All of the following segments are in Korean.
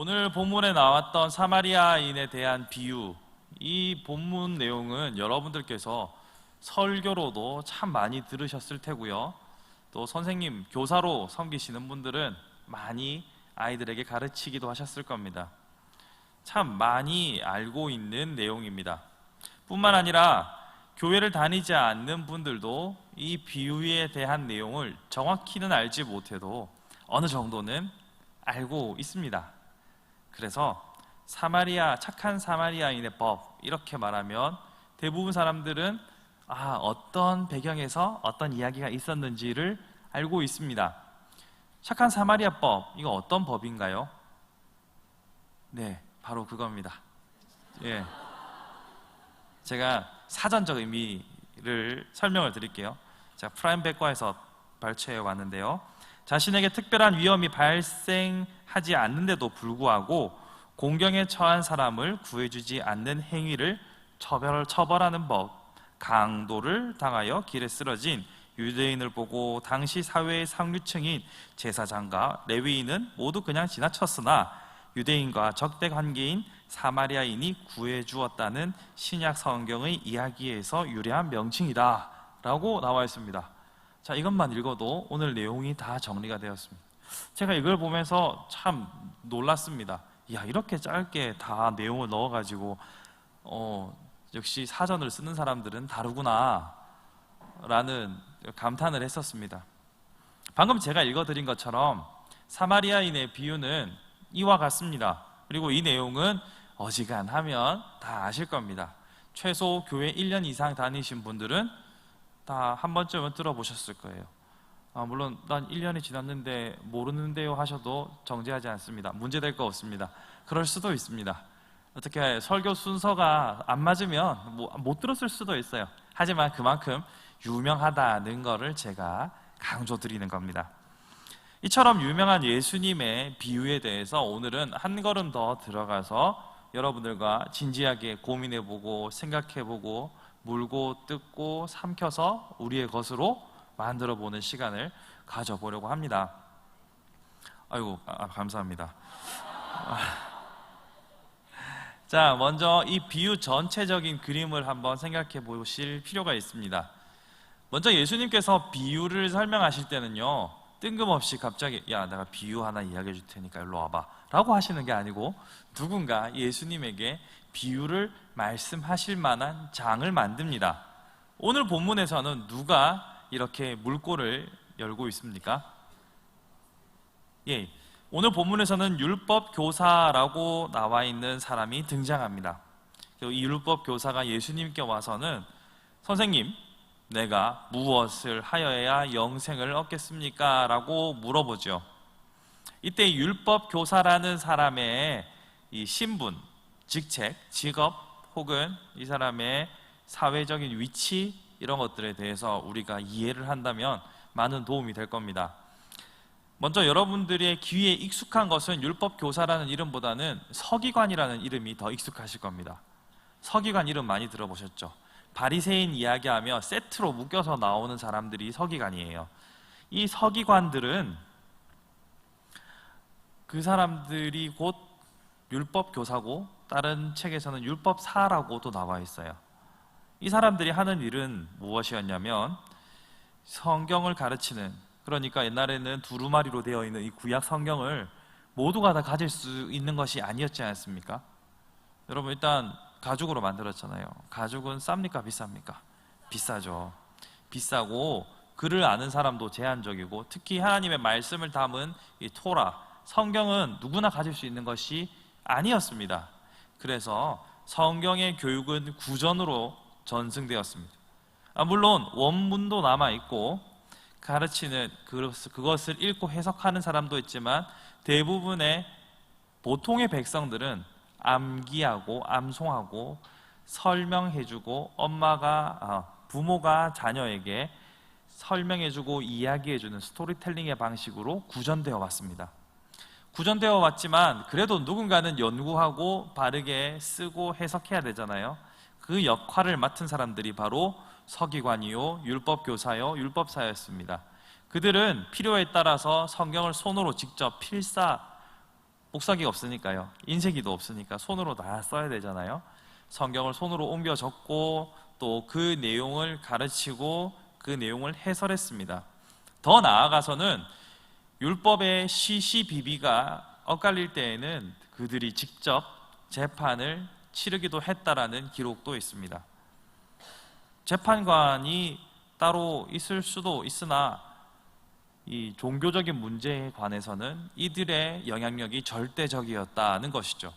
오늘 본문에 나왔던 사마리아인에 대한 비유, 이 본문 내용은 여러분들께서 설교로도 참 많이 들으셨을 테고요. 또 선생님, 교사로 섬기시는 분들은 많이 아이들에게 가르치기도 하셨을 겁니다. 참 많이 알고 있는 내용입니다. 뿐만 아니라 교회를 다니지 않는 분들도 이 비유에 대한 내용을 정확히는 알지 못해도 어느 정도는 알고 있습니다. 그래서 착한 사마리아인의 법, 이렇게 말하면 대부분 사람들은 어떤 배경에서 어떤 이야기가 있었는지를 알고 있습니다. 착한 사마리아법, 이거 어떤 법인가요? 네, 바로 그겁니다. 예, 제가 사전적 의미를 설명을 드릴게요. 제가 프라임 백과에서 발췌해 왔는데요. 자신에게 특별한 위험이 발생하지 않는데도 불구하고 공경에 처한 사람을 구해주지 않는 행위를 처벌하는 법, 강도를 당하여 길에 쓰러진 유대인을 보고 당시 사회의 상류층인 제사장과 레위인은 모두 그냥 지나쳤으나 유대인과 적대 관계인 사마리아인이 구해주었다는 신약 성경의 이야기에서 유래한 명칭이다 라고 나와 있습니다. 자, 이것만 읽어도 오늘 내용이 다 정리가 되었습니다. 제가 이걸 보면서 참 놀랐습니다. 이렇게 짧게 다 내용을 넣어가지고 역시 사전을 쓰는 사람들은 다르구나 라는 감탄을 했었습니다. 방금 제가 읽어드린 것처럼 사마리아인의 비유는 이와 같습니다. 그리고 이 내용은 어지간하면 다 아실 겁니다. 최소 교회 1년 이상 다니신 분들은 다 한 번쯤은 들어보셨을 거예요. 물론 난 1년이 지났는데 모르는데요 하셔도 정죄하지 않습니다. 문제될 거 없습니다. 그럴 수도 있습니다. 어떻게 설교 순서가 안 맞으면 못 들었을 수도 있어요. 하지만 그만큼 유명하다는 거를 제가 강조드리는 겁니다. 이처럼 유명한 예수님의 비유에 대해서 오늘은 한 걸음 더 들어가서 여러분들과 진지하게 고민해보고 생각해보고 물고 뜯고 삼켜서 우리의 것으로 만들어보는 시간을 가져보려고 합니다. 감사합니다. 자, 먼저 이 비유 전체적인 그림을 한번 생각해 보실 필요가 있습니다. 먼저 예수님께서 비유를 설명하실 때는요, 뜬금없이 갑자기 내가 비유 하나 이야기해 줄 테니까 일로 와봐 라고 하시는 게 아니고 누군가 예수님에게 비유를 말씀하실 만한 장을 만듭니다. 오늘 본문에서는 누가 이렇게 물꼬를 열고 있습니까? 오늘 본문에서는 율법 교사라고 나와 있는 사람이 등장합니다. 이 율법 교사가 예수님께 와서는 선생님, 내가 무엇을 하여야 영생을 얻겠습니까? 라고 물어보죠. 이때 율법 교사라는 사람의 이 신분, 직책, 직업 혹은 이 사람의 사회적인 위치, 이런 것들에 대해서 우리가 이해를 한다면 많은 도움이 될 겁니다. 먼저 여러분들의 귀에 익숙한 것은 율법 교사라는 이름보다는 서기관이라는 이름이 더 익숙하실 겁니다. 서기관 이름 많이 들어보셨죠? 바리새인 이야기하며 세트로 묶여서 나오는 사람들이 서기관이에요. 이 서기관들은 그 사람들이 곧 율법 교사고 다른 책에서는 율법사라고도 나와 있어요. 이 사람들이 하는 일은 무엇이었냐면 성경을 가르치는, 그러니까 옛날에는 두루마리로 되어 있는 이 구약 성경을 모두가 다 가질 수 있는 것이 아니었지 않습니까? 여러분, 일단 가죽으로 만들었잖아요. 가죽은 쌉니까 비쌉니까? 비싸죠. 비싸고 글을 아는 사람도 제한적이고, 특히 하나님의 말씀을 담은 이 토라, 성경은 누구나 가질 수 있는 것이 아니었습니다. 그래서 성경의 교육은 구전으로 전승되었습니다. 물론 원문도 남아있고 가르치는 그것을 읽고 해석하는 사람도 있지만 대부분의 보통의 백성들은 암기하고 암송하고 설명해주고 부모가 자녀에게 설명해주고 이야기해주는 스토리텔링의 방식으로 구전되어 왔습니다. 구전되어 왔지만 그래도 누군가는 연구하고 바르게 쓰고 해석해야 되잖아요. 그 역할을 맡은 사람들이 바로 서기관이요, 율법교사요, 율법사였습니다. 그들은 필요에 따라서 성경을 손으로 직접 필사 복사기가 없으니까요. 인쇄기도 없으니까 손으로 다 써야 되잖아요. 성경을 손으로 옮겨 적고 또 그 내용을 가르치고 그 내용을 해설했습니다. 더 나아가서는 율법의 시시비비가 엇갈릴 때에는 그들이 직접 재판을 치르기도 했다라는 기록도 있습니다. 재판관이 따로 있을 수도 있으나 이 종교적인 문제에 관해서는 이들의 영향력이 절대적이었다는 것이죠.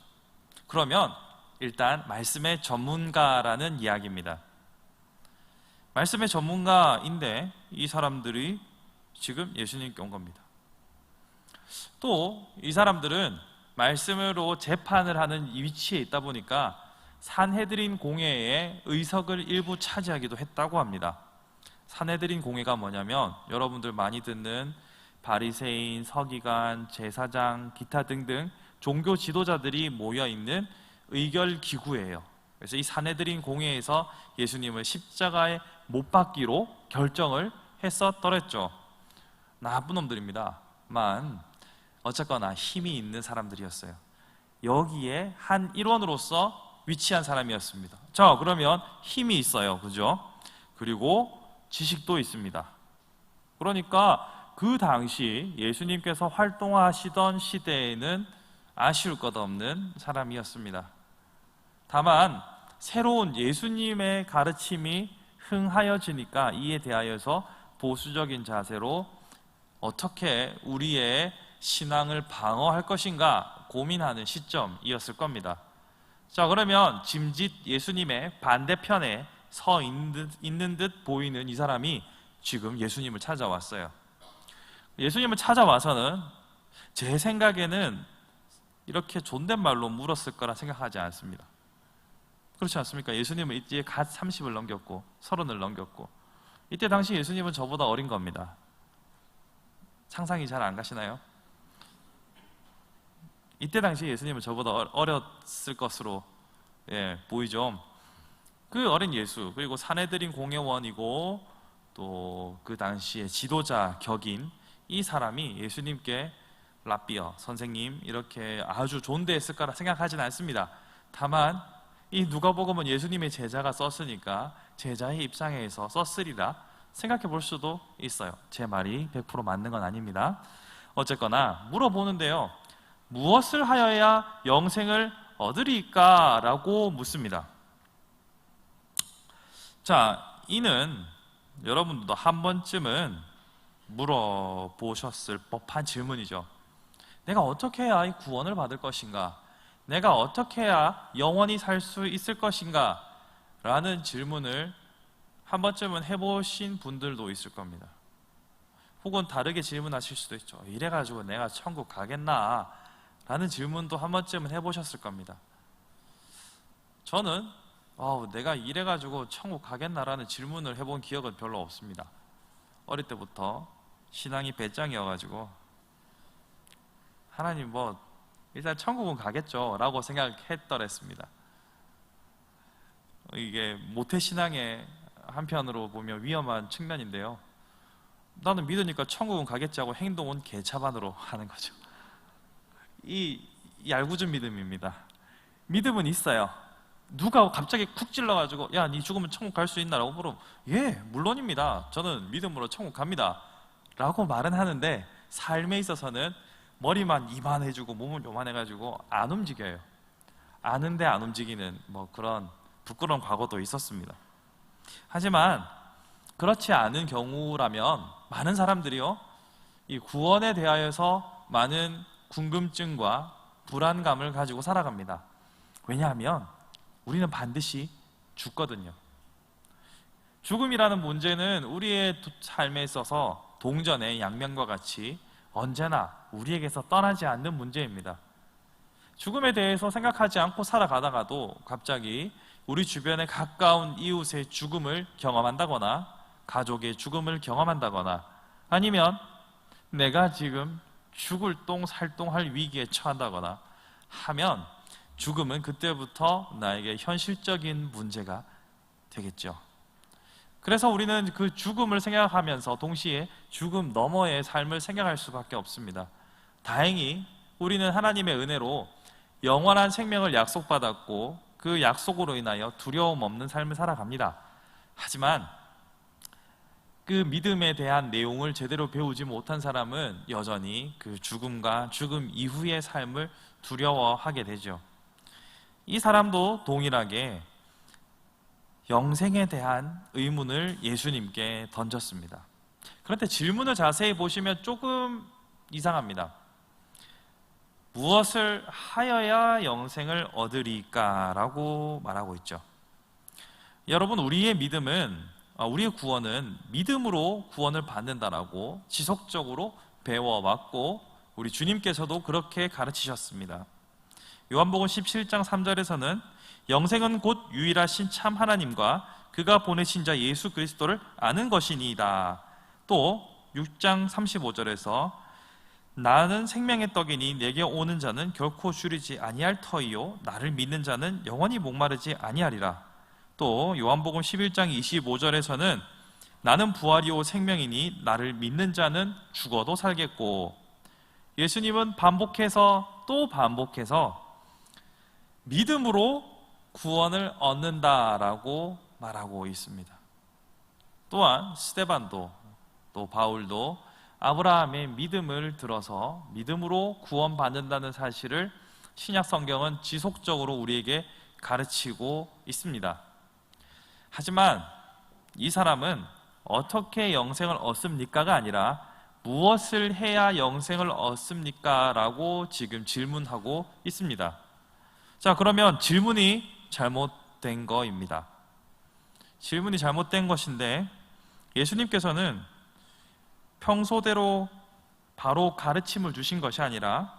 그러면 일단 말씀의 전문가라는 이야기입니다. 말씀의 전문가인데 이 사람들이 지금 예수님께 온 겁니다. 또 이 사람들은 말씀으로 재판을 하는 이 위치에 있다 보니까 산헤드린 공회의 의석을 일부 차지하기도 했다고 합니다. 산헤드린 공회가 뭐냐면 여러분들 많이 듣는 바리새인, 서기관, 제사장, 기타 등등 종교 지도자들이 모여 있는 의결 기구예요. 그래서 이 산헤드린 공회에서 예수님을 십자가에 못 박기로 결정을 했었더랬죠. 나쁜 놈들입니다만 어쨌거나 힘이 있는 사람들이었어요. 여기에 한 일원으로서 위치한 사람이었습니다. 자, 그러면 힘이 있어요, 그죠? 그리고 지식도 있습니다. 그러니까 그 당시 예수님께서 활동하시던 시대에는 아쉬울 것 없는 사람이었습니다. 다만 새로운 예수님의 가르침이 흥하여지니까 이에 대하여서 보수적인 자세로 어떻게 우리의 신앙을 방어할 것인가 고민하는 시점이었을 겁니다. 자, 그러면 짐짓 예수님의 반대편에 서 있는 듯 보이는 이 사람이 지금 예수님을 찾아왔어요. 예수님을 찾아와서는 제 생각에는 이렇게 존댓말로 물었을 거라 생각하지 않습니다. 그렇지 않습니까? 예수님은 이제 갓 30을 넘겼고 30을 넘겼고 이때 당시 예수님은 저보다 어린 겁니다. 상상이 잘 안 가시나요? 이때 당시 예수님은 저보다 어렸을 것으로 보이죠. 그 어린 예수, 그리고 산헤드린 공회원이고 또 그 당시의 지도자 격인 이 사람이 예수님께 랍비어, 선생님 이렇게 아주 존대했을 거라 생각하지는 않습니다. 다만 이 누가복음은 예수님의 제자가 썼으니까 제자의 입장에서 썼으리라 생각해 볼 수도 있어요. 제 말이 100% 맞는 건 아닙니다. 어쨌거나 물어보는데요, 무엇을 하여야 영생을 얻으리까? 라고 묻습니다. 자, 이는 여러분들도 한 번쯤은 물어보셨을 법한 질문이죠. 내가 어떻게 해야 이 구원을 받을 것인가? 내가 어떻게 해야 영원히 살 수 있을 것인가? 라는 질문을 한 번쯤은 해보신 분들도 있을 겁니다. 혹은 다르게 질문하실 수도 있죠. 이래가지고 내가 천국 가겠나? 라는 질문도 한 번쯤은 해보셨을 겁니다. 저는 내가 이래가지고 천국 가겠나라는 질문을 해본 기억은 별로 없습니다. 어릴 때부터 신앙이 배짱이어가지고 하나님 일단 천국은 가겠죠 라고 생각했더랬습니다. 이게 모태신앙의 한편으로 보면 위험한 측면인데요, 나는 믿으니까 천국은 가겠지 하고 행동은 개차반으로 하는 거죠. 이 얄궂은 믿음입니다. 믿음은 있어요. 누가 갑자기 쿡 찔러가지고 야, 니 죽으면 천국 갈 수 있나? 라고 물으면 예, 물론입니다. 저는 믿음으로 천국 갑니다. 라고 말은 하는데 삶에 있어서는 머리만 이만해지고 몸은 요만해가지고 안 움직여요. 아는데 안 움직이는 그런 부끄러운 과거도 있었습니다. 하지만 그렇지 않은 경우라면 많은 사람들이요, 이 구원에 대하여서 많은 궁금증과 불안감을 가지고 살아갑니다. 왜냐하면 우리는 반드시 죽거든요. 죽음이라는 문제는 우리의 삶에 있어서 동전의 양면과 같이 언제나 우리에게서 떠나지 않는 문제입니다. 죽음에 대해서 생각하지 않고 살아가다가도 갑자기 우리 주변에 가까운 이웃의 죽음을 경험한다거나 가족의 죽음을 경험한다거나 아니면 내가 지금 죽을 똥살똥할 위기에 처한다거나 하면 죽음은 그때부터 나에게 현실적인 문제가 되겠죠. 그래서 우리는 그 죽음을 생각하면서 동시에 죽음 너머의 삶을 생각할 수밖에 없습니다. 다행히 우리는 하나님의 은혜로 영원한 생명을 약속받았고 그 약속으로 인하여 두려움 없는 삶을 살아갑니다. 하지만 그 믿음에 대한 내용을 제대로 배우지 못한 사람은 여전히 그 죽음과 죽음 이후의 삶을 두려워하게 되죠. 이 사람도 동일하게 영생에 대한 의문을 예수님께 던졌습니다. 그런데 질문을 자세히 보시면 조금 이상합니다. 무엇을 하여야 영생을 얻으리까? 라고 말하고 있죠. 여러분, 우리의 구원은 믿음으로 구원을 받는다라고 지속적으로 배워왔고 우리 주님께서도 그렇게 가르치셨습니다. 요한복음 17장 3절에서는 영생은 곧 유일하신 참 하나님과 그가 보내신 자 예수 그리스도를 아는 것이니이다. 또 6장 35절에서 나는 생명의 떡이니 내게 오는 자는 결코 줄이지 아니할 터이요 나를 믿는 자는 영원히 목마르지 아니하리라. 또 요한복음 11장 25절에서는 나는 부활이요 생명이니 나를 믿는 자는 죽어도 살겠고, 예수님은 반복해서 또 반복해서 믿음으로 구원을 얻는다라고 말하고 있습니다. 또한 스데반도 또 바울도 아브라함의 믿음을 들어서 믿음으로 구원받는다는 사실을 신약 성경은 지속적으로 우리에게 가르치고 있습니다. 하지만 이 사람은 어떻게 영생을 얻습니까가 아니라 무엇을 해야 영생을 얻습니까? 라고 지금 질문하고 있습니다. 자, 그러면 질문이 잘못된 거입니다. 질문이 잘못된 것인데 예수님께서는 평소대로 바로 가르침을 주신 것이 아니라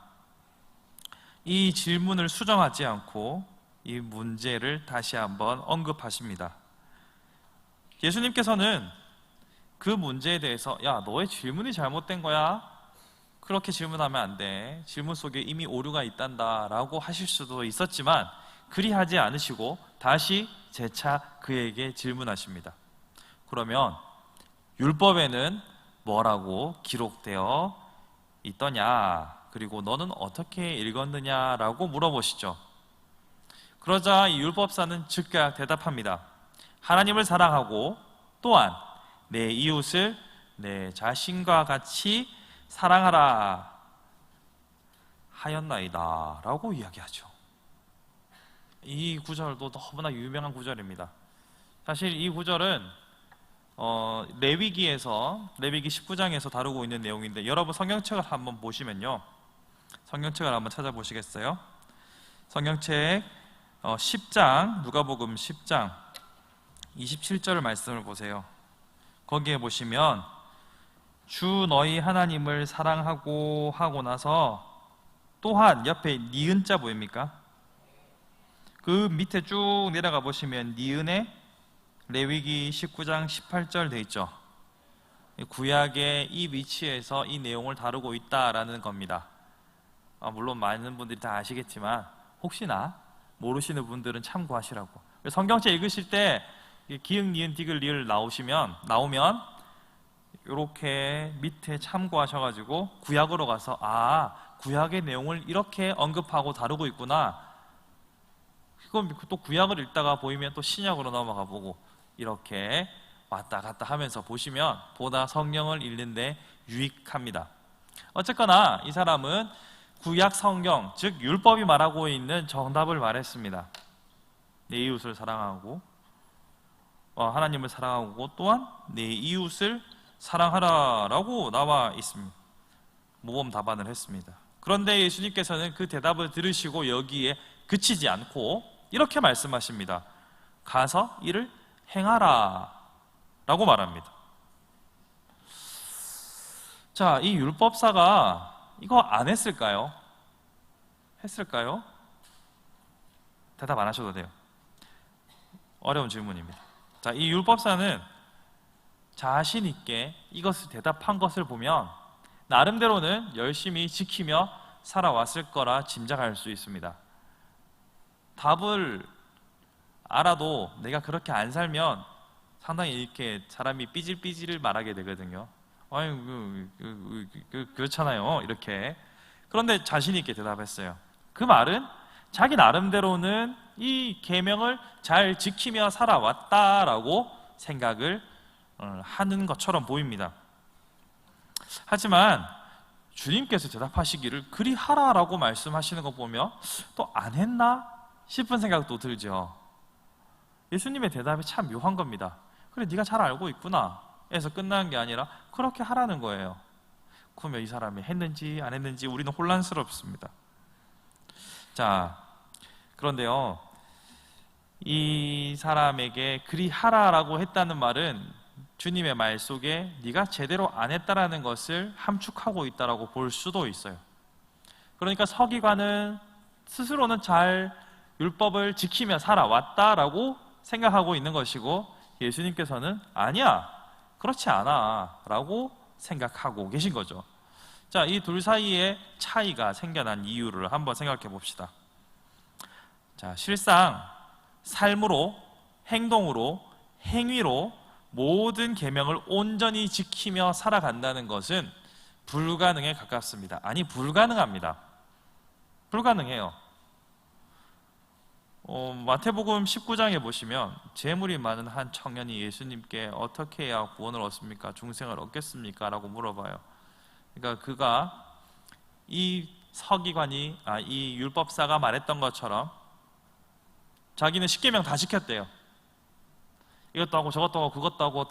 이 질문을 수정하지 않고 이 문제를 다시 한번 언급하십니다. 예수님께서는 그 문제에 대해서 야, 너의 질문이 잘못된 거야. 그렇게 질문하면 안 돼. 질문 속에 이미 오류가 있단다 라고 하실 수도 있었지만 그리 하지 않으시고 다시 재차 그에게 질문하십니다. 그러면 율법에는 뭐라고 기록되어 있더냐? 그리고 너는 어떻게 읽었느냐라고 물어보시죠. 그러자 이 율법사는 즉각 대답합니다. 하나님을 사랑하고 또한 내 이웃을 내 자신과 같이 사랑하라 하였나이다 라고 이야기하죠. 이 구절도 너무나 유명한 구절입니다. 사실 이 구절은 레위기 19장에서 다루고 있는 내용인데 여러분 성경책을 한번 보시면요, 성경책을 한번 찾아보시겠어요? 성경책 10장 누가복음 10장 27절 말씀을 보세요. 거기에 보시면 주 너희 하나님을 사랑하고 하고 나서 또한 옆에 니은자 보입니까? 그 밑에 쭉 내려가 보시면 니은에 레위기 19장 18절 돼 있죠. 구약의 이 위치에서 이 내용을 다루고 있다라는 겁니다. 물론 많은 분들이 다 아시겠지만 혹시나 모르시는 분들은 참고하시라고. 성경책 읽으실 때 기역, 니은, 디귿, 리을 나오면 이렇게 밑에 참고하셔가지고 구약으로 가서 구약의 내용을 이렇게 언급하고 다루고 있구나. 그건 또 구약을 읽다가 보이면 또 신약으로 넘어가 보고 이렇게 왔다 갔다 하면서 보시면 보다 성경을 읽는데 유익합니다. 어쨌거나 이 사람은 구약 성경, 즉 율법이 말하고 있는 정답을 말했습니다. 내 이웃을 사랑하고 하나님을 사랑하고 또한 내 이웃을 사랑하라 라고 나와 있습니다. 모범 답안을 했습니다. 그런데 예수님께서는 그 대답을 들으시고 여기에 그치지 않고 이렇게 말씀하십니다. 가서 이를 행하라 라고 말합니다. 자, 이 율법사가 이거 안 했을까요? 했을까요? 대답 안 하셔도 돼요. 어려운 질문입니다. 자, 이 율법사는 자신 있게 이것을 대답한 것을 보면 나름대로는 열심히 지키며 살아왔을 거라 짐작할 수 있습니다. 답을 알아도 내가 그렇게 안 살면 상당히 이렇게 사람이 삐질삐질 말하게 되거든요. 그렇잖아요. 이렇게. 그런데 자신 있게 대답했어요. 그 말은 자기 나름대로는 이 계명을 잘 지키며 살아왔다라고 생각을 하는 것처럼 보입니다. 하지만 주님께서 대답하시기를 그리 하라라고 말씀하시는 거 보면 또 안 했나 싶은 생각도 들죠. 예수님의 대답이 참 묘한 겁니다. 그래, 네가 잘 알고 있구나 에서 끝나는 게 아니라 그렇게 하라는 거예요. 그러면 이 사람이 했는지 안 했는지 우리는 혼란스럽습니다. 자, 그런데요, 이 사람에게 그리 하라라고 했다는 말은 주님의 말 속에 네가 제대로 안 했다라는 것을 함축하고 있다라고 볼 수도 있어요. 그러니까 서기관은 스스로는 잘 율법을 지키며 살아왔다라고 생각하고 있는 것이고, 예수님께서는 아니야, 그렇지 않아 라고 생각하고 계신 거죠. 자, 이 둘 사이에 차이가 생겨난 이유를 한번 생각해 봅시다. 자, 실상 삶으로, 행동으로, 행위로 모든 계명을 온전히 지키며 살아간다는 것은 불가능에 가깝습니다. 아니, 불가능합니다. 불가능해요. 마태복음 19장에 보시면 재물이 많은 한 청년이 예수님께 어떻게 해야 구원을 얻습니까? 중생을 얻겠습니까? 라고 물어봐요. 그러니까 그가 이 서기관이, 이 율법사가 말했던 것처럼 자기는 10계명 다 지켰대요. 이것도 하고 저것도 하고 그것도 하고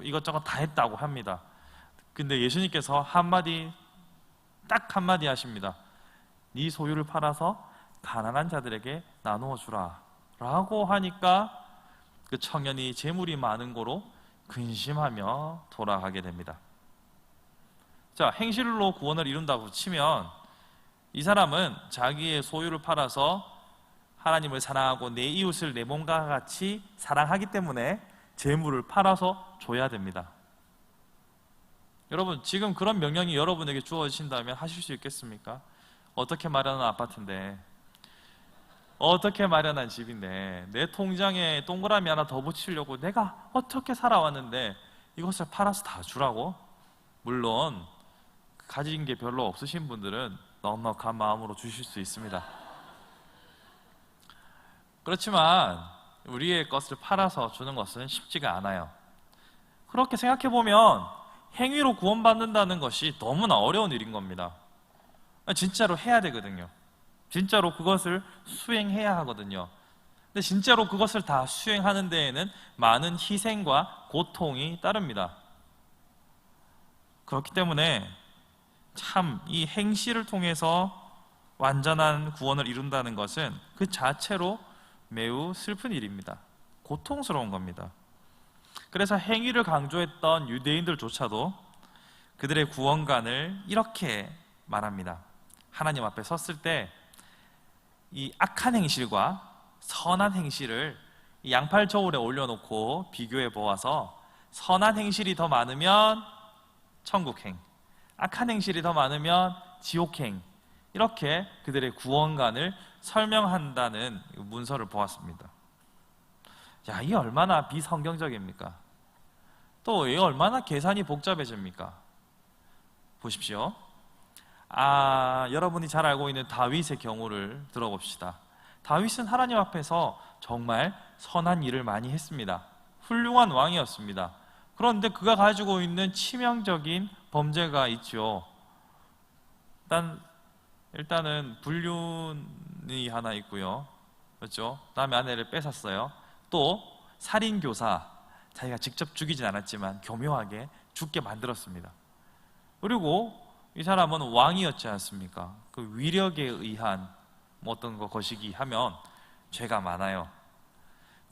이것저것 다 했다고 합니다. 근데 예수님께서 딱 한마디 하십니다. 네 소유를 팔아서 가난한 자들에게 나누어 주라 라고 하니까 그 청년이 재물이 많은 고로 근심하며 돌아가게 됩니다. 자, 행실로 구원을 이룬다고 치면 이 사람은 자기의 소유를 팔아서 하나님을 사랑하고 내 이웃을 내 몸과 같이 사랑하기 때문에 재물을 팔아서 줘야 됩니다. 여러분, 지금 그런 명령이 여러분에게 주어진다면 하실 수 있겠습니까? 어떻게 마련한 아파트인데, 어떻게 마련한 집인데, 내 통장에 동그라미 하나 더 붙이려고 내가 어떻게 살아왔는데 이것을 팔아서 다 주라고? 물론 가진 게 별로 없으신 분들은 넉넉한 마음으로 주실 수 있습니다. 그렇지만 우리의 것을 팔아서 주는 것은 쉽지가 않아요. 그렇게 생각해보면 행위로 구원받는다는 것이 너무나 어려운 일인 겁니다. 진짜로 해야 되거든요. 진짜로 그것을 수행해야 하거든요. 근데 진짜로 그것을 다 수행하는 데에는 많은 희생과 고통이 따릅니다. 그렇기 때문에 참 이 행실을 통해서 완전한 구원을 이룬다는 것은 그 자체로 매우 슬픈 일입니다. 고통스러운 겁니다. 그래서 행위를 강조했던 유대인들조차도 그들의 구원관을 이렇게 말합니다. 하나님 앞에 섰을 때 이 악한 행실과 선한 행실을 양팔 저울에 올려놓고 비교해 보아서 선한 행실이 더 많으면 천국행, 악한 행실이 더 많으면 지옥행, 이렇게 그들의 구원관을 설명한다는 문서를 보았습니다. 야, 이 얼마나 비성경적입니까? 또 이 얼마나 계산이 복잡해집니까? 보십시오. 여러분이 잘 알고 있는 다윗의 경우를 들어봅시다. 다윗은 하나님 앞에서 정말 선한 일을 많이 했습니다. 훌륭한 왕이었습니다. 그런데 그가 가지고 있는 치명적인 범죄가 있죠. 일단은 불륜이 하나 있고요. 그렇죠? 남의 아내를 뺏었어요. 또 살인교사, 자기가 직접 죽이진 않았지만 교묘하게 죽게 만들었습니다. 그리고 이 사람은 왕이었지 않습니까? 그 위력에 의한 어떤 거시기 하면 죄가 많아요.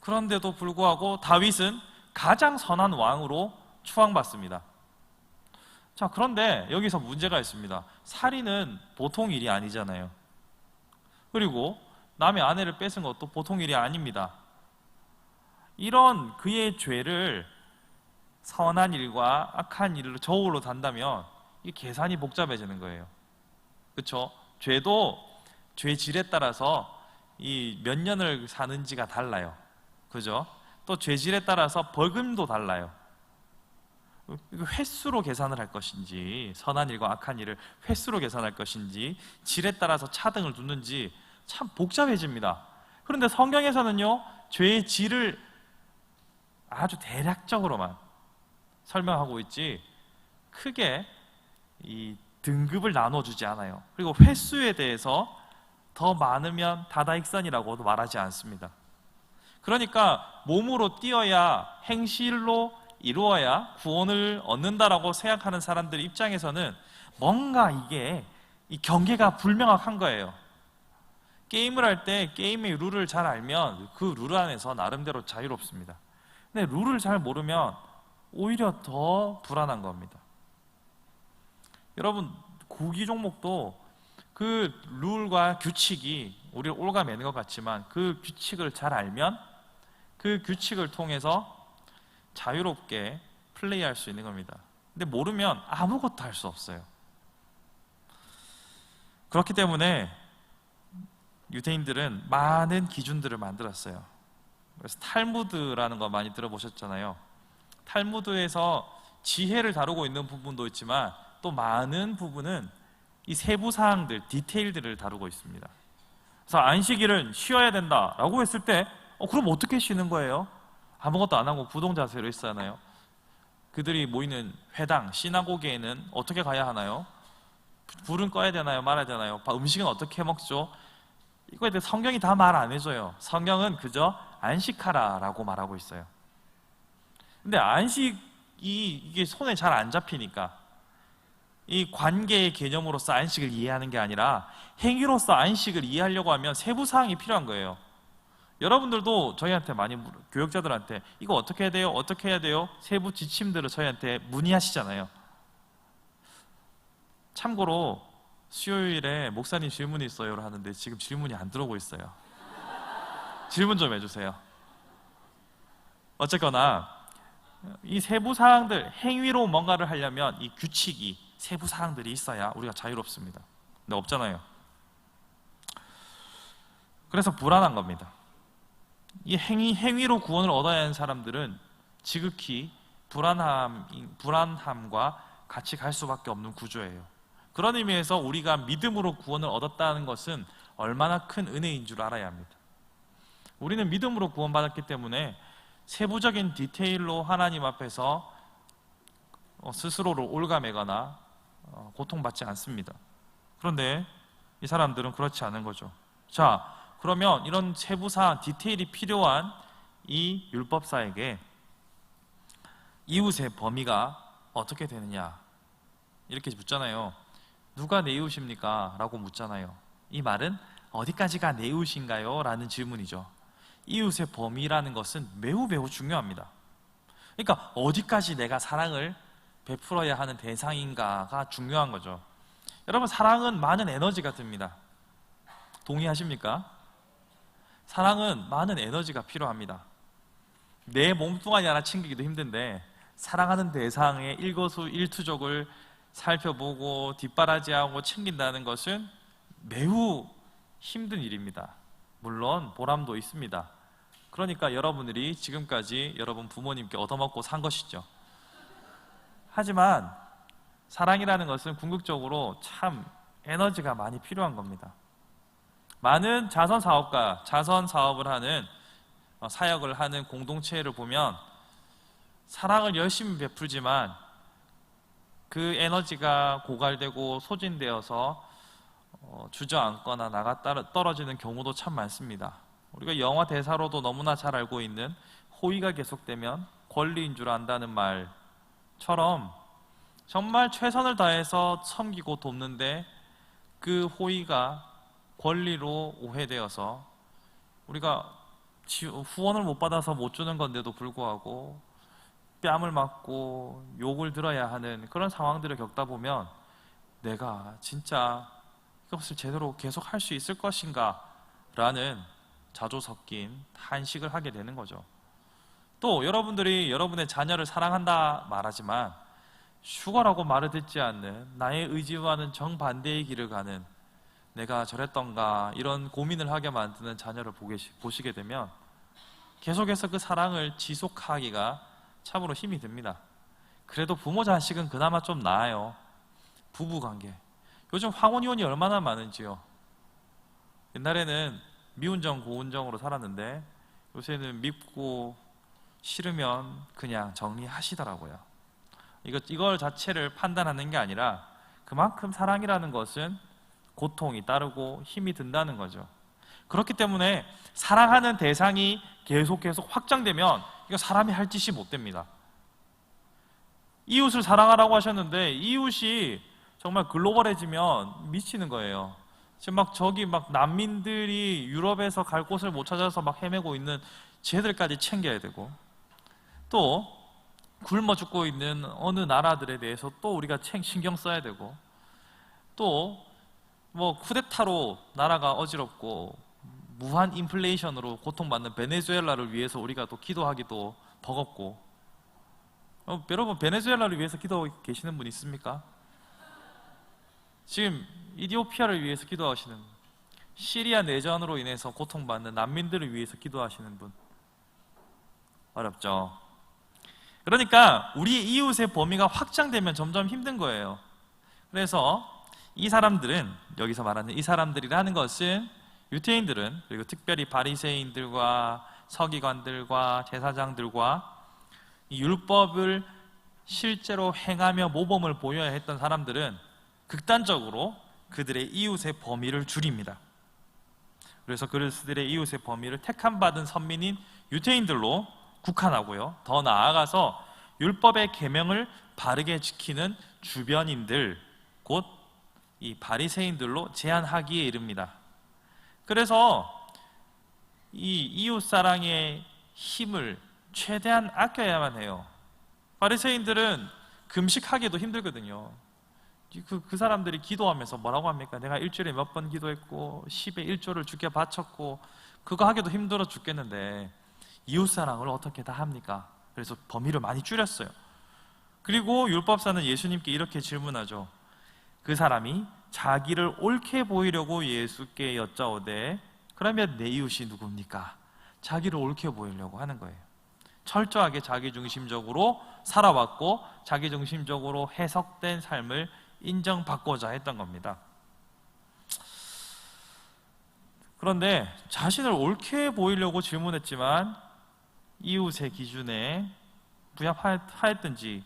그런데도 불구하고 다윗은 가장 선한 왕으로 추앙받습니다. 자, 그런데 여기서 문제가 있습니다. 살인은 보통 일이 아니잖아요. 그리고 남의 아내를 뺏은 것도 보통 일이 아닙니다. 이런 그의 죄를 선한 일과 악한 일을 저울로 단다면 이 계산이 복잡해지는 거예요. 그렇죠? 죄도 죄질에 따라서 이 몇 년을 사는지가 달라요. 그죠? 또 죄질에 따라서 벌금도 달라요. 이거 횟수로 계산을 할 것인지, 선한 일과 악한 일을 횟수로 계산할 것인지, 질에 따라서 차등을 두는지 참 복잡해집니다. 그런데 성경에서는요, 죄의 질을 아주 대략적으로만 설명하고 있지 크게 이 등급을 나눠주지 않아요. 그리고 횟수에 대해서 더 많으면 다다익선이라고도 말하지 않습니다. 그러니까 몸으로 뛰어야, 행실로 이루어야 구원을 얻는다라고 생각하는 사람들 입장에서는 뭔가 이게 이 경계가 불명확한 거예요. 게임을 할 때 게임의 룰을 잘 알면 그 룰 안에서 나름대로 자유롭습니다. 근데 룰을 잘 모르면 오히려 더 불안한 겁니다. 여러분, 구기 종목도 그 룰과 규칙이 우리를 올가매는 것 같지만 그 규칙을 잘 알면 그 규칙을 통해서 자유롭게 플레이할 수 있는 겁니다. 근데 모르면 아무것도 할 수 없어요. 그렇기 때문에 유대인들은 많은 기준들을 만들었어요. 그래서 탈무드라는 거 많이 들어보셨잖아요. 탈무드에서 지혜를 다루고 있는 부분도 있지만 또 많은 부분은 이 세부 사항들, 디테일들을 다루고 있습니다. 그래서 안식일은 쉬어야 된다라고 했을 때 그럼 어떻게 쉬는 거예요? 아무것도 안 하고 구동자세로 있잖아요. 그들이 모이는 회당, 시나고게에는 어떻게 가야 하나요? 불은 꺼야 되나요? 말아야 되나요? 음식은 어떻게 해 먹죠? 이거에 대해 성경이 다 말 안 해줘요. 성경은 그저 안식하라라고 말하고 있어요. 근데 안식이 이게 손에 잘 안 잡히니까 이 관계의 개념으로서 안식을 이해하는 게 아니라 행위로서 안식을 이해하려고 하면 세부사항이 필요한 거예요. 여러분들도 저희한테 많이 교역자들한테 이거 어떻게 해야 돼요? 어떻게 해야 돼요? 세부 지침들을 저희한테 문의하시잖아요. 참고로 수요일에 목사님 질문이 있어요 하는데 지금 질문이 안 들어오고 있어요. 질문 좀 해주세요. 어쨌거나 이 세부 사항들, 행위로 뭔가를 하려면 이 규칙이, 세부 사항들이 있어야 우리가 자유롭습니다. 근데 없잖아요. 그래서 불안한 겁니다. 이 행위로 구원을 얻어야 하는 사람들은 지극히 불안함과 같이 갈 수밖에 없는 구조예요. 그런 의미에서 우리가 믿음으로 구원을 얻었다는 것은 얼마나 큰 은혜인 줄 알아야 합니다. 우리는 믿음으로 구원받았기 때문에 세부적인 디테일로 하나님 앞에서 스스로를 올가매거나 고통받지 않습니다. 그런데 이 사람들은 그렇지 않은 거죠. 자, 그러면 이런 세부사항, 디테일이 필요한 이 율법사에게 이웃의 범위가 어떻게 되느냐 이렇게 묻잖아요. 누가 내 이웃입니까? 라고 묻잖아요. 이 말은 어디까지가 내 이웃인가요? 라는 질문이죠. 이웃의 범위라는 것은 매우 중요합니다. 그러니까 어디까지 내가 사랑을 베풀어야 하는 대상인가가 중요한 거죠. 여러분, 사랑은 많은 에너지가 듭니다. 동의하십니까? 사랑은 많은 에너지가 필요합니다. 내 몸뚱아리 하나 챙기기도 힘든데 사랑하는 대상의 일거수일투족을 살펴보고 뒷바라지하고 챙긴다는 것은 매우 힘든 일입니다. 물론 보람도 있습니다. 그러니까 여러분들이 지금까지 여러분 부모님께 얻어먹고 산 것이죠. 하지만 사랑이라는 것은 궁극적으로 참 에너지가 많이 필요한 겁니다. 많은 자선 사업을 하는 사역을 하는 공동체를 보면 사랑을 열심히 베풀지만 그 에너지가 고갈되고 소진되어서 주저앉거나 나가 떨어지는 경우도 참 많습니다. 우리가 영화 대사로도 너무나 잘 알고 있는 호의가 계속되면 권리인 줄 안다는 말처럼 정말 최선을 다해서 섬기고 돕는데 그 호의가 권리로 오해되어서 우리가 후원을 못 받아서 못 주는 건데도 불구하고 뺨을 맞고 욕을 들어야 하는 그런 상황들을 겪다 보면 내가 진짜 이것을 제대로 계속 할 수 있을 것인가 라는 자조 섞인 탄식을 하게 되는 거죠. 또 여러분들이 여러분의 자녀를 사랑한다 말하지만 휴거라고 말을 듣지 않는 나의 의지와는 정반대의 길을 가는 내가 저랬던가 이런 고민을 하게 만드는 자녀를 보시게 되면 계속해서 그 사랑을 지속하기가 참으로 힘이 듭니다. 그래도 부모 자식은 그나마 좀 나아요. 부부관계. 요즘 황혼이혼이 얼마나 많은지요. 옛날에는 미운정 고운정으로 살았는데 요새는 밉고 싫으면 그냥 정리하시더라고요. 이걸 자체를 판단하는 게 아니라 그만큼 사랑이라는 것은 고통이 따르고 힘이 든다는 거죠. 그렇기 때문에 사랑하는 대상이 계속 확장되면 이거 사람이 할 짓이 못 됩니다. 이웃을 사랑하라고 하셨는데 이웃이 정말 글로벌해지면 미치는 거예요. 지금 저기 난민들이 유럽에서 갈 곳을 못 찾아서 헤매고 있는 쟤들까지 챙겨야 되고, 또 굶어 죽고 있는 어느 나라들에 대해서 또 우리가 신경 써야 되고, 또 쿠데타로 나라가 어지럽고 무한 인플레이션으로 고통받는 베네수엘라를 위해서 우리가 또 기도하기도 버겁고. 여러분, 베네수엘라를 위해서 기도하고 계시는 분 있습니까? 지금 이디오피아를 위해서 기도하시는 분, 시리아 내전으로 인해서 고통받는 난민들을 위해서 기도하시는 분, 어렵죠. 그러니까 우리 이웃의 범위가 확장되면 점점 힘든 거예요. 그래서 이 사람들은, 여기서 말하는 이 사람들이라는 것은, 유대인들은, 그리고 특별히 바리새인들과 서기관들과 제사장들과 이 율법을 실제로 행하며 모범을 보여야 했던 사람들은 극단적으로 그들의 이웃의 범위를 줄입니다. 그래서 그들의 이웃의 범위를 택함받은 선민인 유대인들로 국한하고요, 더 나아가서 율법의 계명을 바르게 지키는 주변인들, 곧 이 바리새인들로 제한하기에 이릅니다. 그래서 이 이웃사랑의 힘을 최대한 아껴야만 해요. 바리새인들은 금식하기도 힘들거든요. 그 사람들이 기도하면서 뭐라고 합니까? 내가 일주일에 몇 번 기도했고 10의 1조를 주께 바쳤고, 그거 하기도 힘들어 죽겠는데 이웃사랑을 어떻게 다 합니까? 그래서 범위를 많이 줄였어요. 그리고 율법사는 예수님께 이렇게 질문하죠. 그 사람이 자기를 옳게 보이려고 예수께 여짜오되 그러면 내 이웃이 누굽니까? 자기를 옳게 보이려고 하는 거예요. 철저하게 자기중심적으로 살아왔고 자기중심적으로 해석된 삶을 인정받고자 했던 겁니다. 그런데 자신을 옳게 보이려고 질문했지만 이웃의 기준에 부합하였든지,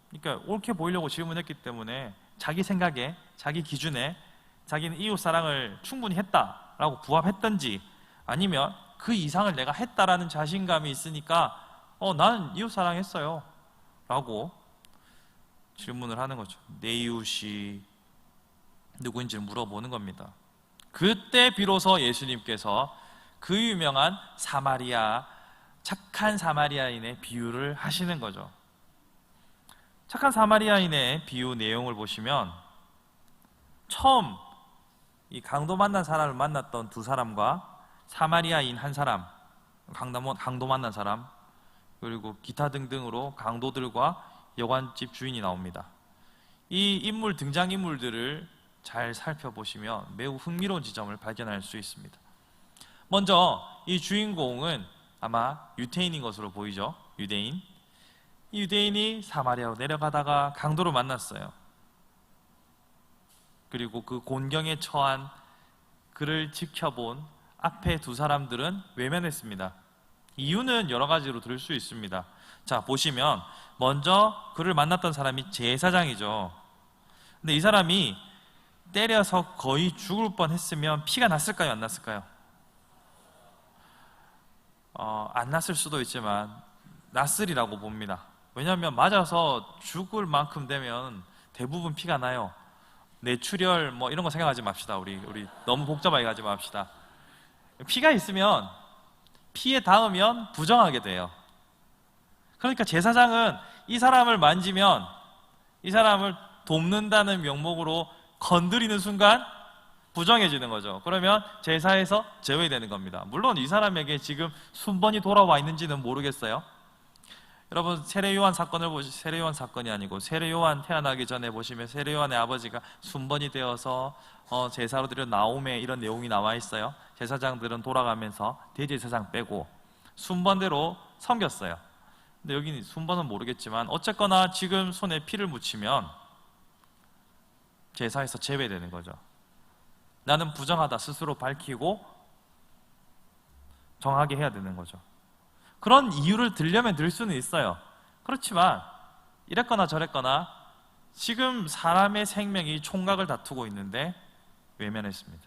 그러니까 옳게 보이려고 질문했기 때문에 자기 생각에, 자기 기준에 자기는 이웃 사랑을 충분히 했다라고 부합했던지, 아니면 그 이상을 내가 했다라는 자신감이 있으니까 나는 이웃 사랑했어요 라고 질문을 하는 거죠. 내 이웃이 누구인지를 물어보는 겁니다. 그때 비로소 예수님께서 그 유명한 착한 사마리아인의 비유를 하시는 거죠. 착한 사마리아인의 비유 내용을 보시면, 처음 이 강도 만난 사람을 만났던 두 사람과 사마리아인 한 사람, 강도 만난 사람, 그리고 기타 등등으로 강도들과 여관집 주인이 나옵니다. 이 등장인물들을 잘 살펴보시면 매우 흥미로운 지점을 발견할 수 있습니다. 먼저 이 주인공은 아마 유대인인 것으로 보이죠. 유대인. 이 유대인이 사마리아로 내려가다가 강도를 만났어요. 그리고 그 곤경에 처한 그를 지켜본 앞에 두 사람들은 외면했습니다. 이유는 여러 가지로 들을 수 있습니다. 자, 보시면 먼저 그를 만났던 사람이 제사장이죠. 근데 이 사람이 때려서 거의 죽을 뻔했으면 피가 났을까요, 안 났을까요? 안 났을 수도 있지만 났으리라고 봅니다. 왜냐하면 맞아서 죽을 만큼 되면 대부분 피가 나요. 뇌출혈 이런 거 생각하지 맙시다. 우리 너무 복잡하게 가지 맙시다. 피가 있으면, 피에 닿으면 부정하게 돼요. 그러니까 제사장은 이 사람을 만지면, 이 사람을 돕는다는 명목으로 건드리는 순간 부정해지는 거죠. 그러면 제사에서 제외되는 겁니다. 물론 이 사람에게 지금 순번이 돌아와 있는지는 모르겠어요. 여러분, 세례요한 사건을 세례요한 사건이 아니고 세례요한 태어나기 전에 보시면 세례요한의 아버지가 순번이 되어서 제사로 드린 나옴에 이런 내용이 나와 있어요. 제사장들은 돌아가면서 대제사장 빼고 순번대로 섬겼어요. 근데 여기 순번은 모르겠지만 어쨌거나 지금 손에 피를 묻히면 제사에서 제외되는 거죠. 나는 부정하다 스스로 밝히고 정하게 해야 되는 거죠. 그런 이유를 들려면 들 수는 있어요. 그렇지만 이랬거나 저랬거나 지금 사람의 생명이 총각을 다투고 있는데 외면했습니다.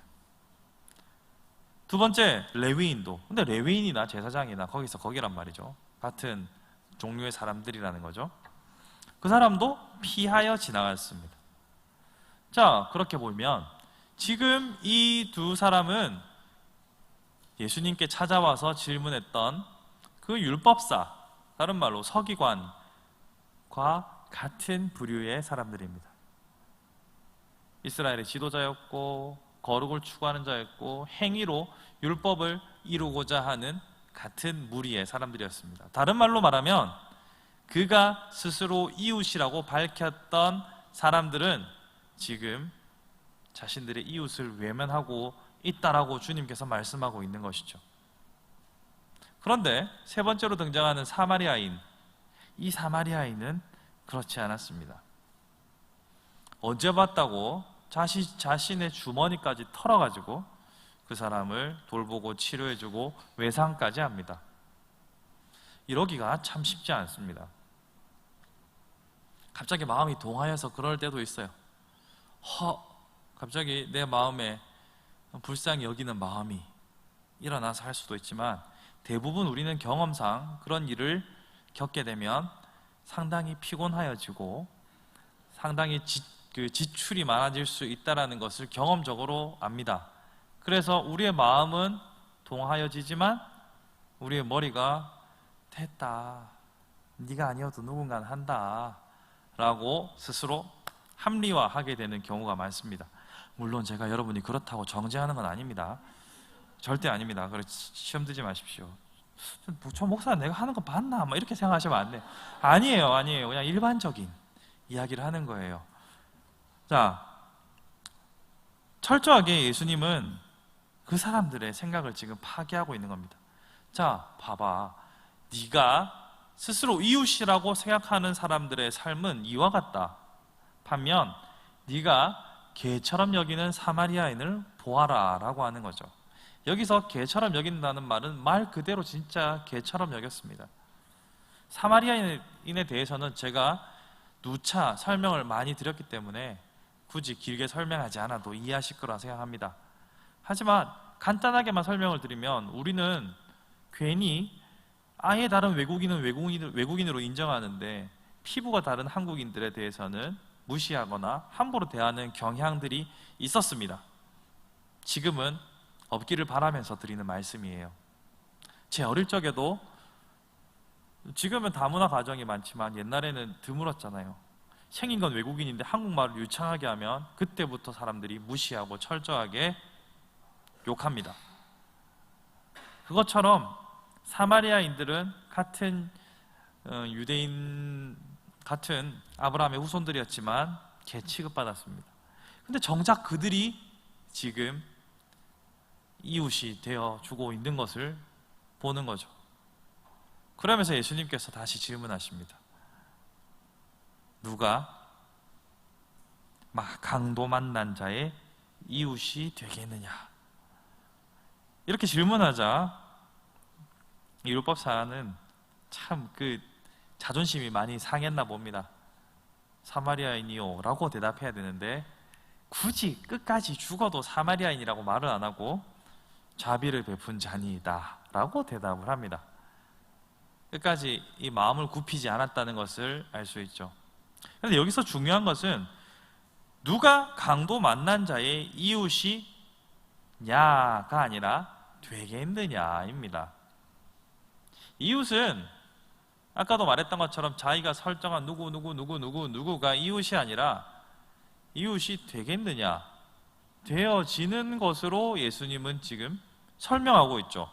두 번째, 레위인도. 근데 레위인이나 제사장이나 거기서 거기란 말이죠. 같은 종류의 사람들이라는 거죠. 그 사람도 피하여 지나갔습니다. 자, 그렇게 보면 지금 이 두 사람은 예수님께 찾아와서 질문했던 그 율법사, 다른 말로 서기관과 같은 부류의 사람들입니다. 이스라엘의 지도자였고 거룩을 추구하는 자였고 행위로 율법을 이루고자 하는 같은 무리의 사람들이었습니다. 다른 말로 말하면 그가 스스로 이웃이라고 밝혔던 사람들은 지금 자신들의 이웃을 외면하고 있다라고 주님께서 말씀하고 있는 것이죠. 그런데 세 번째로 등장하는 사마리아인, 이 사마리아인은 그렇지 않았습니다. 언제 봤다고 자신의 주머니까지 털어가지고 그 사람을 돌보고 치료해주고 외상까지 합니다. 이러기가 참 쉽지 않습니다. 갑자기 마음이 동하여서 그럴 때도 있어요. 갑자기 내 마음에 불쌍히 여기는 마음이 일어나서 할 수도 있지만 대부분 우리는 경험상 그런 일을 겪게 되면 상당히 피곤하여지고 상당히 지출이 많아질 수 있다는 것을 경험적으로 압니다. 그래서 우리의 마음은 동하여지지만 우리의 머리가 됐다, 네가 아니어도 누군가는 한다 라고 스스로 합리화하게 되는 경우가 많습니다. 물론 제가 여러분이 그렇다고 정죄하는 건 아닙니다. 절대 아닙니다. 그래서 시험 들지 마십시오. 저 목사 내가 하는 거 봤나? 이렇게 생각하시면 안 돼요. 아니에요. 그냥 일반적인 이야기를 하는 거예요. 자, 철저하게 예수님은 그 사람들의 생각을 지금 파괴하고 있는 겁니다. 자, 봐봐. 네가 스스로 이웃이라고 생각하는 사람들의 삶은 이와 같다. 반면 네가 개처럼 여기는 사마리아인을 보아라 라고 하는 거죠. 여기서 개처럼 여긴다는 말은 말 그대로 진짜 개처럼 여겼습니다. 사마리아인에 대해서는 제가 누차 설명을 많이 드렸기 때문에 굳이 길게 설명하지 않아도 이해하실 거라 생각합니다. 하지만 간단하게만 설명을 드리면 우리는 괜히 아예 다른 외국인은 외국인으로 인정하는데 피부가 다른 한국인들에 대해서는 무시하거나 함부로 대하는 경향들이 있었습니다. 지금은 없기를 바라면서 드리는 말씀이에요. 제 어릴 적에도, 지금은 다문화 가정이 많지만 옛날에는 드물었잖아요. 생긴 건 외국인인데 한국말을 유창하게 하면 그때부터 사람들이 무시하고 철저하게 욕합니다. 그것처럼 사마리아인들은 같은 유대인, 같은 아브라함의 후손들이었지만 개 취급받았습니다. 근데 정작 그들이 지금 이웃이 되어주고 있는 것을 보는 거죠. 그러면서 예수님께서 다시 질문하십니다. 누가 강도 만난 자의 이웃이 되겠느냐? 이렇게 질문하자 이 율법사는 참 자존심이 많이 상했나 봅니다. 사마리아인이요 라고 대답해야 되는데 굳이 끝까지 죽어도 사마리아인이라고 말을 안 하고 자비를 베푼 자니이다 라고 대답을 합니다. 끝까지 이 마음을 굽히지 않았다는 것을 알 수 있죠. 그런데 여기서 중요한 것은 누가 강도 만난 자의 이웃이 냐가 아니라 되겠느냐입니다. 이웃은 아까도 말했던 것처럼 자기가 설정한 누구가 이웃이 아니라 이웃이 되겠느냐, 되어지는 것으로 예수님은 지금 설명하고 있죠.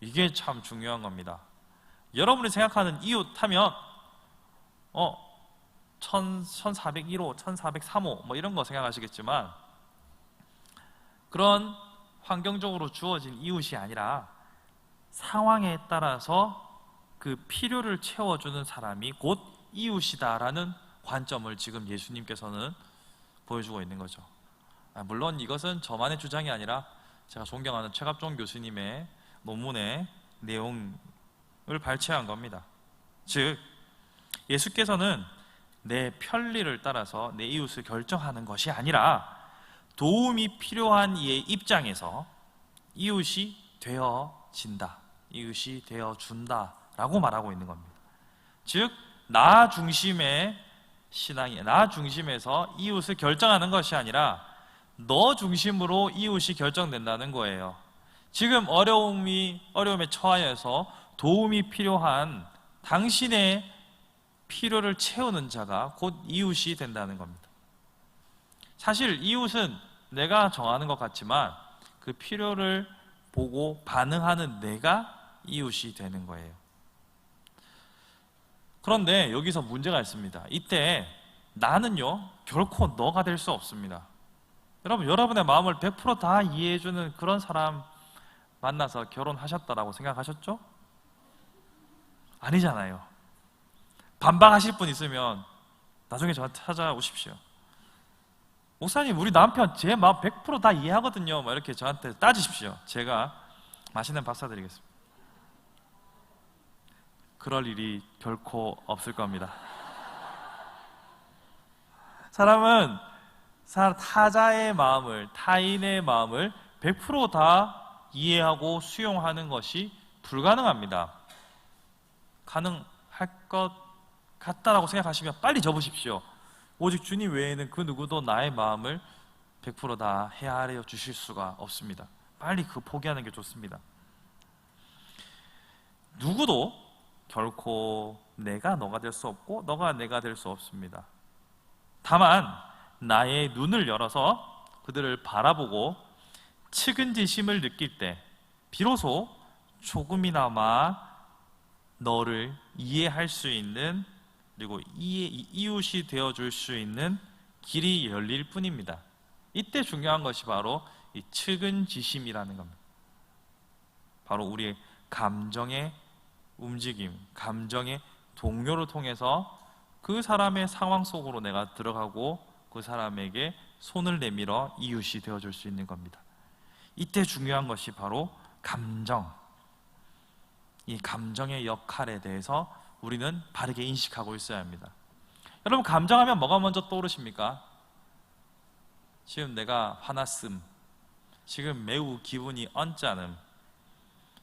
이게 참 중요한 겁니다. 여러분이 생각하는 이웃 하면 1401호, 1403호 이런 거 생각하시겠지만 그런 환경적으로 주어진 이웃이 아니라 상황에 따라서 그 필요를 채워주는 사람이 곧 이웃이다라는 관점을 지금 예수님께서는 보여주고 있는 거죠. 물론 이것은 저만의 주장이 아니라 제가 존경하는 최갑종 교수님의 논문의 내용을 발췌한 겁니다. 즉, 예수께서는 내 편리를 따라서 내 이웃을 결정하는 것이 아니라 도움이 필요한 이의 입장에서 이웃이 되어진다, 이웃이 되어준다라고 말하고 있는 겁니다. 즉, 나 중심의 신앙이, 나 중심에서 이웃을 결정하는 것이 아니라 너 중심으로 이웃이 결정된다는 거예요. 지금 어려움에 처하여서 도움이 필요한 당신의 필요를 채우는 자가 곧 이웃이 된다는 겁니다. 사실 이웃은 내가 정하는 것 같지만 그 필요를 보고 반응하는 내가 이웃이 되는 거예요. 그런데 여기서 문제가 있습니다. 이때 나는요, 결코 너가 될 수 없습니다. 여러분, 여러분의 마음을 100%다 이해해주는 그런 사람 만나서 결혼하셨다라고 생각하셨죠? 아니잖아요. 반박하실 분 있으면 나중에 저한테 찾아오십시오. 목사님, 우리 남편 제 마음 100%다 이해하거든요. 막 이렇게 저한테 따지십시오. 제가 맛있는 밥 사드리겠습니다. 그럴 일이 결코 없을 겁니다. 사람은 타자의 마음을, 타인의 마음을 100%다 이해하고 수용하는 것이 불가능합니다. 가능할 것 같다라고 생각하시면 빨리 접으십시오. 오직 주님 외에는 그 누구도 나의 마음을 100%다 헤아려 주실 수가 없습니다. 빨리 그 포기하는 게 좋습니다. 누구도 결코 내가 너가 될 수 없고 너가 내가 될 수 없습니다. 다만 나의 눈을 열어서 그들을 바라보고 측은지심을 느낄 때 비로소 조금이나마 너를 이해할 수 있는, 그리고 이웃이 되어줄 수 있는 길이 열릴 뿐입니다. 이때 중요한 것이 바로 이 측은지심이라는 겁니다. 바로 우리의 감정의 움직임, 감정의 동요를 통해서 그 사람의 상황 속으로 내가 들어가고 그 사람에게 손을 내밀어 이웃이 되어줄 수 있는 겁니다. 이때 중요한 것이 바로 감정, 이 감정의 역할에 대해서 우리는 바르게 인식하고 있어야 합니다. 여러분, 감정하면 뭐가 먼저 떠오르십니까? 지금 내가 화났음, 지금 매우 기분이 언짢음,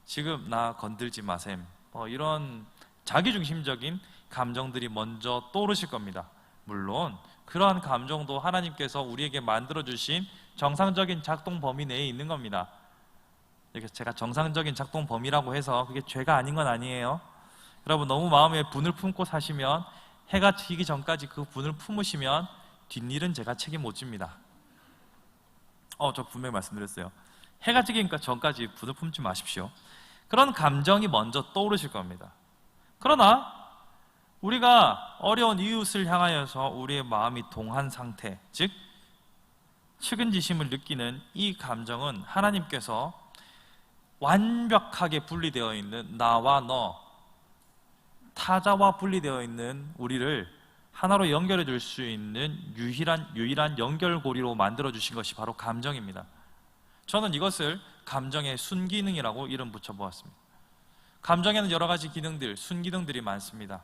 지금 나 건들지 마셈, 이런 자기중심적인 감정들이 먼저 떠오르실 겁니다. 물론 그러한 감정도 하나님께서 우리에게 만들어주신 정상적인 작동 범위 내에 있는 겁니다. 이렇게 제가 정상적인 작동 범위라고 해서 그게 죄가 아닌 건 아니에요. 여러분, 너무 마음에 분을 품고 사시면, 해가 지기 전까지 그 분을 품으시면 뒷일은 제가 책임 못 집니다. 저 분명히 말씀드렸어요. 해가 지기 전까지 분을 품지 마십시오. 그런 감정이 먼저 떠오르실 겁니다. 그러나 우리가 어려운 이웃을 향하여서 우리의 마음이 동한 상태, 즉 측은지심을 느끼는 이 감정은 하나님께서 완벽하게 분리되어 있는 나와 너, 타자와 분리되어 있는 우리를 하나로 연결해 줄 수 있는 유일한 연결고리로 만들어 주신 것이 바로 감정입니다. 저는 이것을 감정의 순기능이라고 이름 붙여보았습니다. 감정에는 여러 가지 기능들, 순기능들이 많습니다.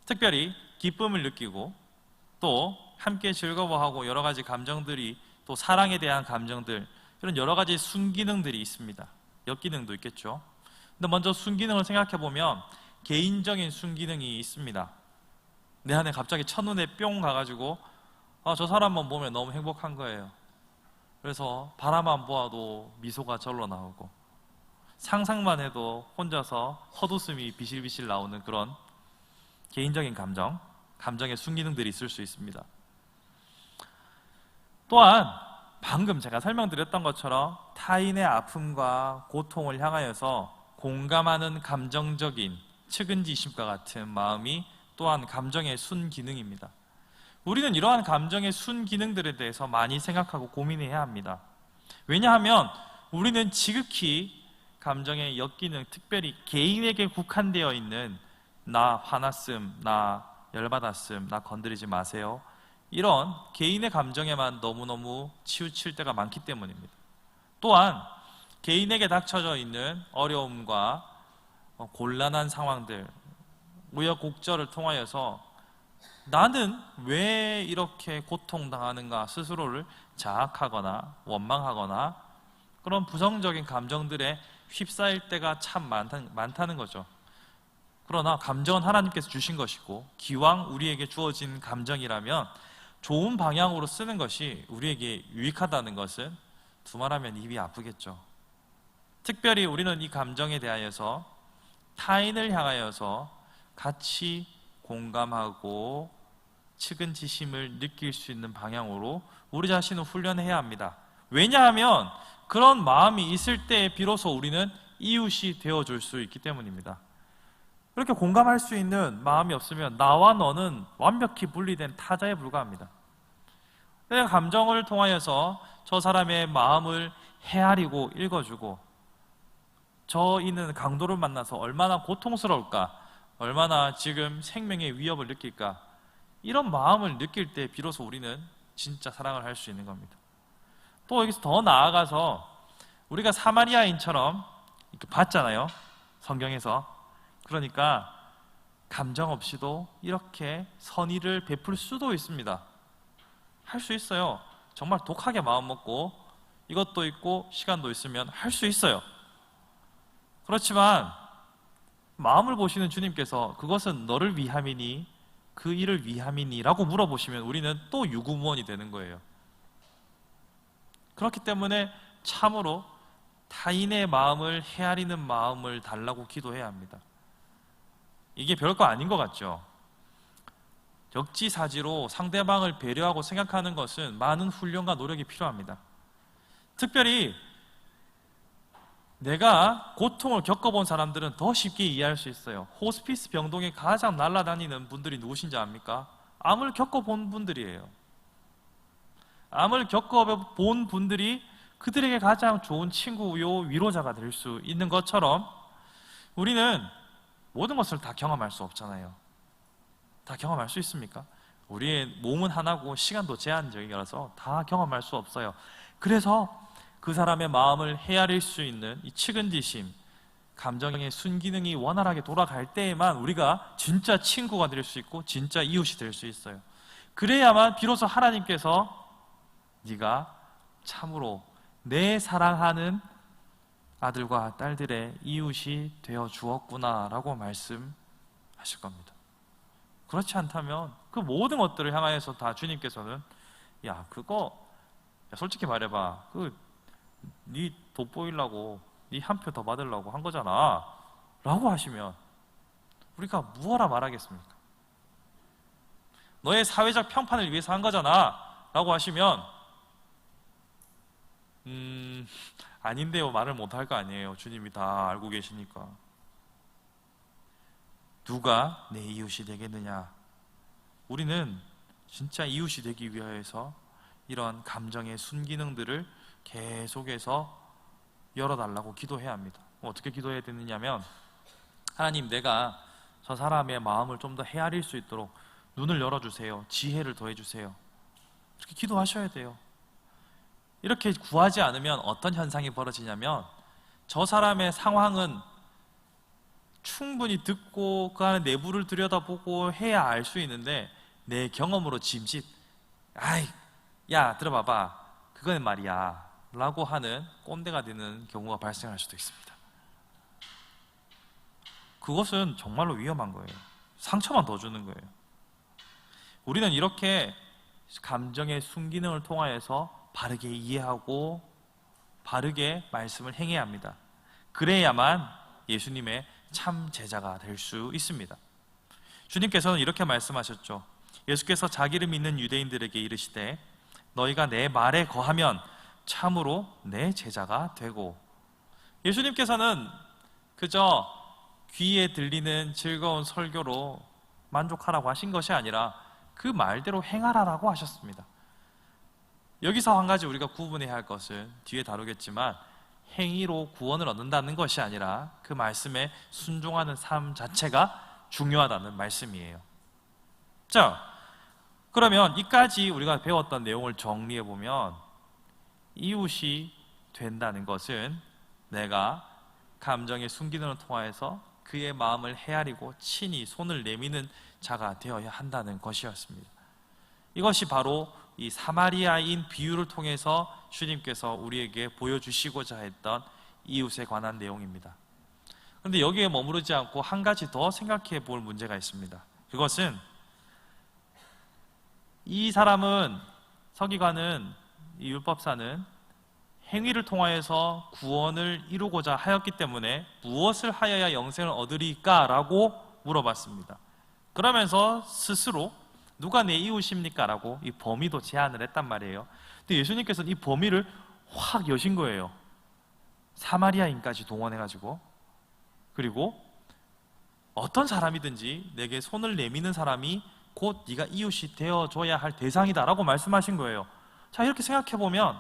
특별히 기쁨을 느끼고 또 함께 즐거워하고 여러 가지 감정들이, 또 사랑에 대한 감정들, 이런 여러 가지 순기능들이 있습니다. 역기능도 있겠죠. 근데 먼저 순기능을 생각해 보면 개인적인 순기능이 있습니다. 내 안에 갑자기 첫눈에 뿅 가가지고 저 사람만 보면 너무 행복한 거예요. 그래서 바라만 보아도 미소가 절로 나오고 상상만 해도 혼자서 헛웃음이 비실비실 나오는 그런 개인적인 감정, 감정의 순기능들이 있을 수 있습니다. 또한 방금 제가 설명드렸던 것처럼 타인의 아픔과 고통을 향하여서 공감하는 감정적인 측은지심과 같은 마음이 또한 감정의 순기능입니다. 우리는 이러한 감정의 순기능들에 대해서 많이 생각하고 고민해야 합니다. 왜냐하면 우리는 지극히 감정에 엮이는, 특별히 개인에게 국한되어 있는 나 화났음, 나 열받았음, 나 건드리지 마세요, 이런 개인의 감정에만 너무너무 치우칠 때가 많기 때문입니다. 또한 개인에게 닥쳐져 있는 어려움과 곤란한 상황들, 우여곡절을 통하여서 나는 왜 이렇게 고통당하는가 스스로를 자학하거나 원망하거나 그런 부정적인 감정들에 휩싸일 때가 참 많다는 거죠. 그러나 감정은 하나님께서 주신 것이고, 기왕 우리에게 주어진 감정이라면 좋은 방향으로 쓰는 것이 우리에게 유익하다는 것은 두말하면 입이 아프겠죠. 특별히 우리는 이 감정에 대하여서 타인을 향하여서 같이 공감하고 측은지심을 느낄 수 있는 방향으로 우리 자신을 훈련해야 합니다. 왜냐하면 그런 마음이 있을 때 비로소 우리는 이웃이 되어줄 수 있기 때문입니다. 그렇게 공감할 수 있는 마음이 없으면 나와 너는 완벽히 분리된 타자에 불과합니다. 내가 감정을 통하여서 저 사람의 마음을 헤아리고 읽어주고, 저 있는 강도를 만나서 얼마나 고통스러울까, 얼마나 지금 생명의 위협을 느낄까, 이런 마음을 느낄 때 비로소 우리는 진짜 사랑을 할 수 있는 겁니다. 또 여기서 더 나아가서 우리가 사마리아인처럼 이렇게 봤잖아요, 성경에서. 그러니까 감정 없이도 이렇게 선의를 베풀 수도 있습니다. 할 수 있어요. 정말 독하게 마음 먹고 이것도 있고 시간도 있으면 할 수 있어요. 그렇지만 마음을 보시는 주님께서 그것은 너를 위함이니 그 일을 위함이니 라고 물어보시면 우리는 또 유구무원이 되는 거예요. 그렇기 때문에 참으로 타인의 마음을 헤아리는 마음을 달라고 기도해야 합니다. 이게 별거 아닌 것 같죠? 역지사지로 상대방을 배려하고 생각하는 것은 많은 훈련과 노력이 필요합니다. 특별히 내가 고통을 겪어본 사람들은 더 쉽게 이해할 수 있어요. 호스피스 병동에 가장 날아다니는 분들이 누구신지 압니까? 암을 겪어본 분들이에요. 암을 겪어본 분들이 그들에게 가장 좋은 친구요 위로자가 될 수 있는 것처럼 우리는 모든 것을 다 경험할 수 없잖아요. 다 경험할 수 있습니까? 우리의 몸은 하나고 시간도 제한적이라서 다 경험할 수 없어요. 그래서 그 사람의 마음을 헤아릴 수 있는 이 측은지심, 감정의 순기능이 원활하게 돌아갈 때에만 우리가 진짜 친구가 될 수 있고 진짜 이웃이 될 수 있어요. 그래야만 비로소 하나님께서 네가 참으로 내 사랑하는 아들과 딸들의 이웃이 되어 주었구나 라고 말씀하실 겁니다. 그렇지 않다면 그 모든 것들을 향하여서 다 주님께서는 야 그거 솔직히 말해봐, 네 돋보이려고 네 한 표 더 받으려고 한 거잖아 라고 하시면 우리가 무엇라 말하겠습니까? 너의 사회적 평판을 위해서 한 거잖아 라고 하시면 아닌데요 말을 못할 거 아니에요. 주님이 다 알고 계시니까. 누가 내 이웃이 되겠느냐? 우리는 진짜 이웃이 되기 위해서 이런 감정의 순기능들을 계속해서 열어달라고 기도해야 합니다. 어떻게 기도해야 되느냐면 하나님, 내가 저 사람의 마음을 좀 더 헤아릴 수 있도록 눈을 열어주세요. 지혜를 더해주세요. 이렇게 기도하셔야 돼요. 이렇게 구하지 않으면 어떤 현상이 벌어지냐면 저 사람의 상황은 충분히 듣고 그 안에 내부를 들여다보고 해야 알 수 있는데 내 경험으로 짐짓 아이 야 들어봐봐 그건 말이야 라고 하는 꼰대가 되는 경우가 발생할 수도 있습니다. 그것은 정말로 위험한 거예요. 상처만 더 주는 거예요. 우리는 이렇게 감정의 순기능을 통하여서 바르게 이해하고 바르게 말씀을 행해야 합니다. 그래야만 예수님의 참 제자가 될 수 있습니다. 주님께서는 이렇게 말씀하셨죠. 예수께서 자기를 믿는 유대인들에게 이르시되 너희가 내 말에 거하면 참으로 내 제자가 되고. 예수님께서는 그저 귀에 들리는 즐거운 설교로 만족하라고 하신 것이 아니라 그 말대로 행하라라고 하셨습니다. 여기서 한 가지 우리가 구분해야 할 것은 뒤에 다루겠지만 행위로 구원을 얻는다는 것이 아니라 그 말씀에 순종하는 삶 자체가 중요하다는 말씀이에요. 자, 그러면 이까지 우리가 배웠던 내용을 정리해 보면 이웃이 된다는 것은 내가 감정의 순기능을 통하여서 그의 마음을 헤아리고 친히 손을 내미는 자가 되어야 한다는 것이었습니다. 이것이 바로 이 사마리아인 비유를 통해서 주님께서 우리에게 보여주시고자 했던 이웃에 관한 내용입니다. 그런데 여기에 머무르지 않고 한 가지 더 생각해 볼 문제가 있습니다. 그것은 이 사람은, 서기관은, 이 율법사는 행위를 통하여서 구원을 이루고자 하였기 때문에 무엇을 하여야 영생을 얻으리까? 라고 물어봤습니다. 그러면서 스스로 누가 내 이웃입니까? 라고 이 범위도 제안을 했단 말이에요. 근데 예수님께서는 이 범위를 확 여신 거예요. 사마리아인까지 동원해가지고, 그리고 어떤 사람이든지 내게 손을 내미는 사람이 곧 네가 이웃이 되어줘야 할 대상이다 라고 말씀하신 거예요. 자, 이렇게 생각해보면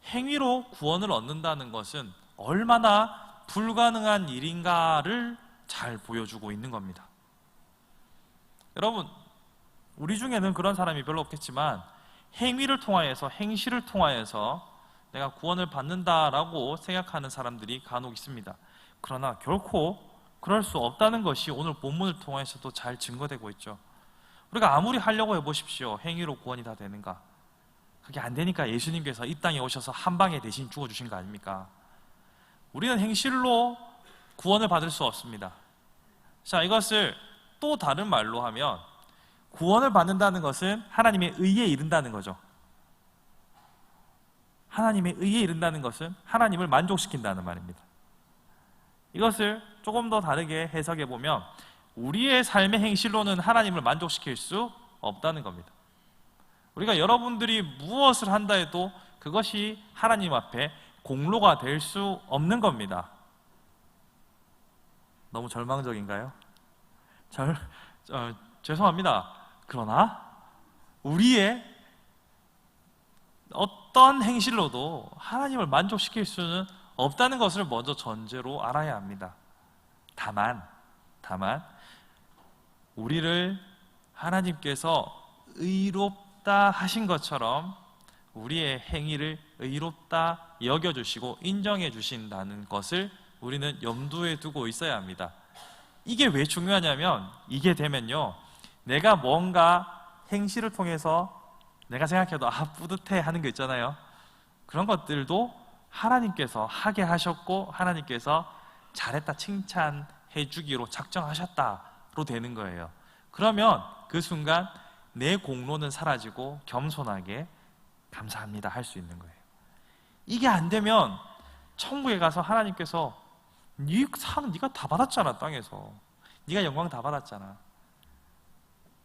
행위로 구원을 얻는다는 것은 얼마나 불가능한 일인가를 잘 보여주고 있는 겁니다. 여러분, 우리 중에는 그런 사람이 별로 없겠지만 행위를 통하여서, 행실을 통하여서 내가 구원을 받는다라고 생각하는 사람들이 간혹 있습니다. 그러나 결코 그럴 수 없다는 것이 오늘 본문을 통해서도 잘 증거되고 있죠. 우리가 아무리 하려고 해보십시오. 행위로 구원이 다 되는가? 그게 안 되니까 예수님께서 이 땅에 오셔서 한 방에 대신 죽어주신 거 아닙니까? 우리는 행실로 구원을 받을 수 없습니다. 자, 이것을 또 다른 말로 하면 구원을 받는다는 것은 하나님의 의에 이른다는 거죠. 하나님의 의에 이른다는 것은 하나님을 만족시킨다는 말입니다. 이것을 조금 더 다르게 해석해 보면 우리의 삶의 행실로는 하나님을 만족시킬 수 없다는 겁니다. 우리가 여러분들이 무엇을 한다 해도 그것이 하나님 앞에 공로가 될 수 없는 겁니다. 너무 절망적인가요? 죄송합니다. 그러나 우리의 어떤 행실로도 하나님을 만족시킬 수는 없다는 것을 먼저 전제로 알아야 합니다. 다만 우리를 하나님께서 의롭다 하신 것처럼 우리의 행위를 의롭다 여겨주시고 인정해 주신다는 것을 우리는 염두에 두고 있어야 합니다. 이게 왜 중요하냐면, 이게 되면요, 내가 뭔가 행실을 통해서 내가 생각해도 뿌듯해 하는 거 있잖아요. 그런 것들도 하나님께서 하게 하셨고 하나님께서 잘했다 칭찬해 주기로 작정하셨다로 되는 거예요. 그러면 그 순간 내 공로는 사라지고 겸손하게 감사합니다 할 수 있는 거예요. 이게 안 되면 천국에 가서 하나님께서 네 상 네가 다 받았잖아, 땅에서 네가 영광 다 받았잖아,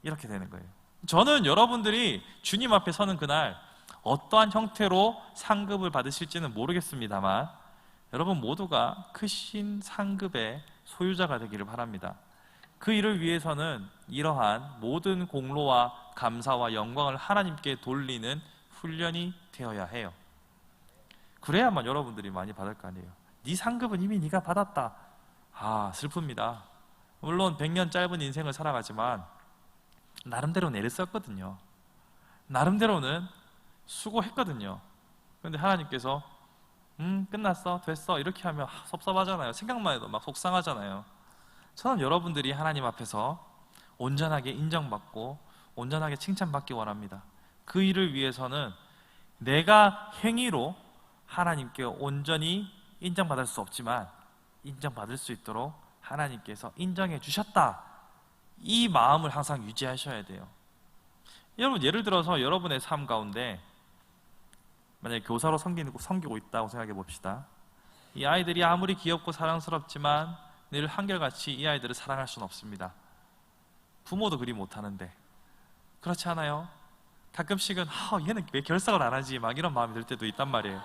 이렇게 되는 거예요. 저는 여러분들이 주님 앞에 서는 그날 어떠한 형태로 상급을 받으실지는 모르겠습니다만 여러분 모두가 크신 상급의 소유자가 되기를 바랍니다. 그 일을 위해서는 이러한 모든 공로와 감사와 영광을 하나님께 돌리는 훈련이 되어야 해요. 그래야만 여러분들이 많이 받을 거 아니에요. 네 상급은 이미 네가 받았다. 슬픕니다. 물론 100년 짧은 인생을 살아가지만 나름대로는 애를 썼거든요. 나름대로는 수고했거든요. 그런데 하나님께서 끝났어, 됐어 이렇게 하면 섭섭하잖아요. 생각만 해도 막 속상하잖아요. 저는 여러분들이 하나님 앞에서 온전하게 인정받고 온전하게 칭찬받기 원합니다. 그 일을 위해서는 내가 행위로 하나님께 온전히 인정받을 수 없지만 인정받을 수 있도록 하나님께서 인정해 주셨다, 이 마음을 항상 유지하셔야 돼요. 여러분, 예를 들어서 여러분의 삶 가운데 만약에 교사로 섬기고 있다고 생각해 봅시다. 이 아이들이 아무리 귀엽고 사랑스럽지만 늘 한결같이 이 아이들을 사랑할 수는 없습니다. 부모도 그리 못하는데. 그렇지 않아요? 가끔씩은 얘는 왜 결석을 안 하지? 막 이런 마음이 들 때도 있단 말이에요.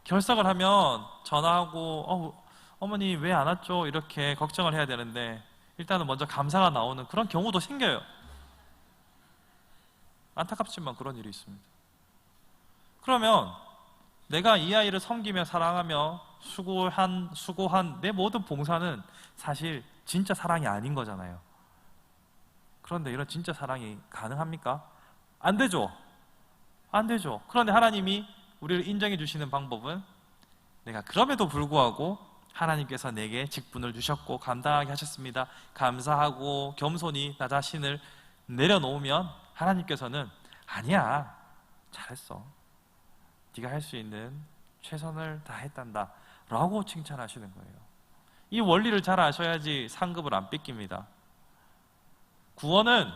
결석을 하면 전화하고 어머니 왜 안 왔죠? 이렇게 걱정을 해야 되는데 일단은 먼저 감사가 나오는 그런 경우도 생겨요. 안타깝지만 그런 일이 있습니다. 그러면 내가 이 아이를 섬기며 사랑하며 수고한 내 모든 봉사는 사실 진짜 사랑이 아닌 거잖아요. 그런데 이런 진짜 사랑이 가능합니까? 안 되죠. 안 되죠. 그런데 하나님이 우리를 인정해 주시는 방법은, 내가 그럼에도 불구하고 하나님께서 내게 직분을 주셨고 감당하게 하셨습니다, 감사하고 겸손히 나 자신을 내려놓으면 하나님께서는 아니야, 잘했어, 네가 할 수 있는 최선을 다했단다 라고 칭찬하시는 거예요. 이 원리를 잘 아셔야지 상급을 안 뺏깁니다. 구원은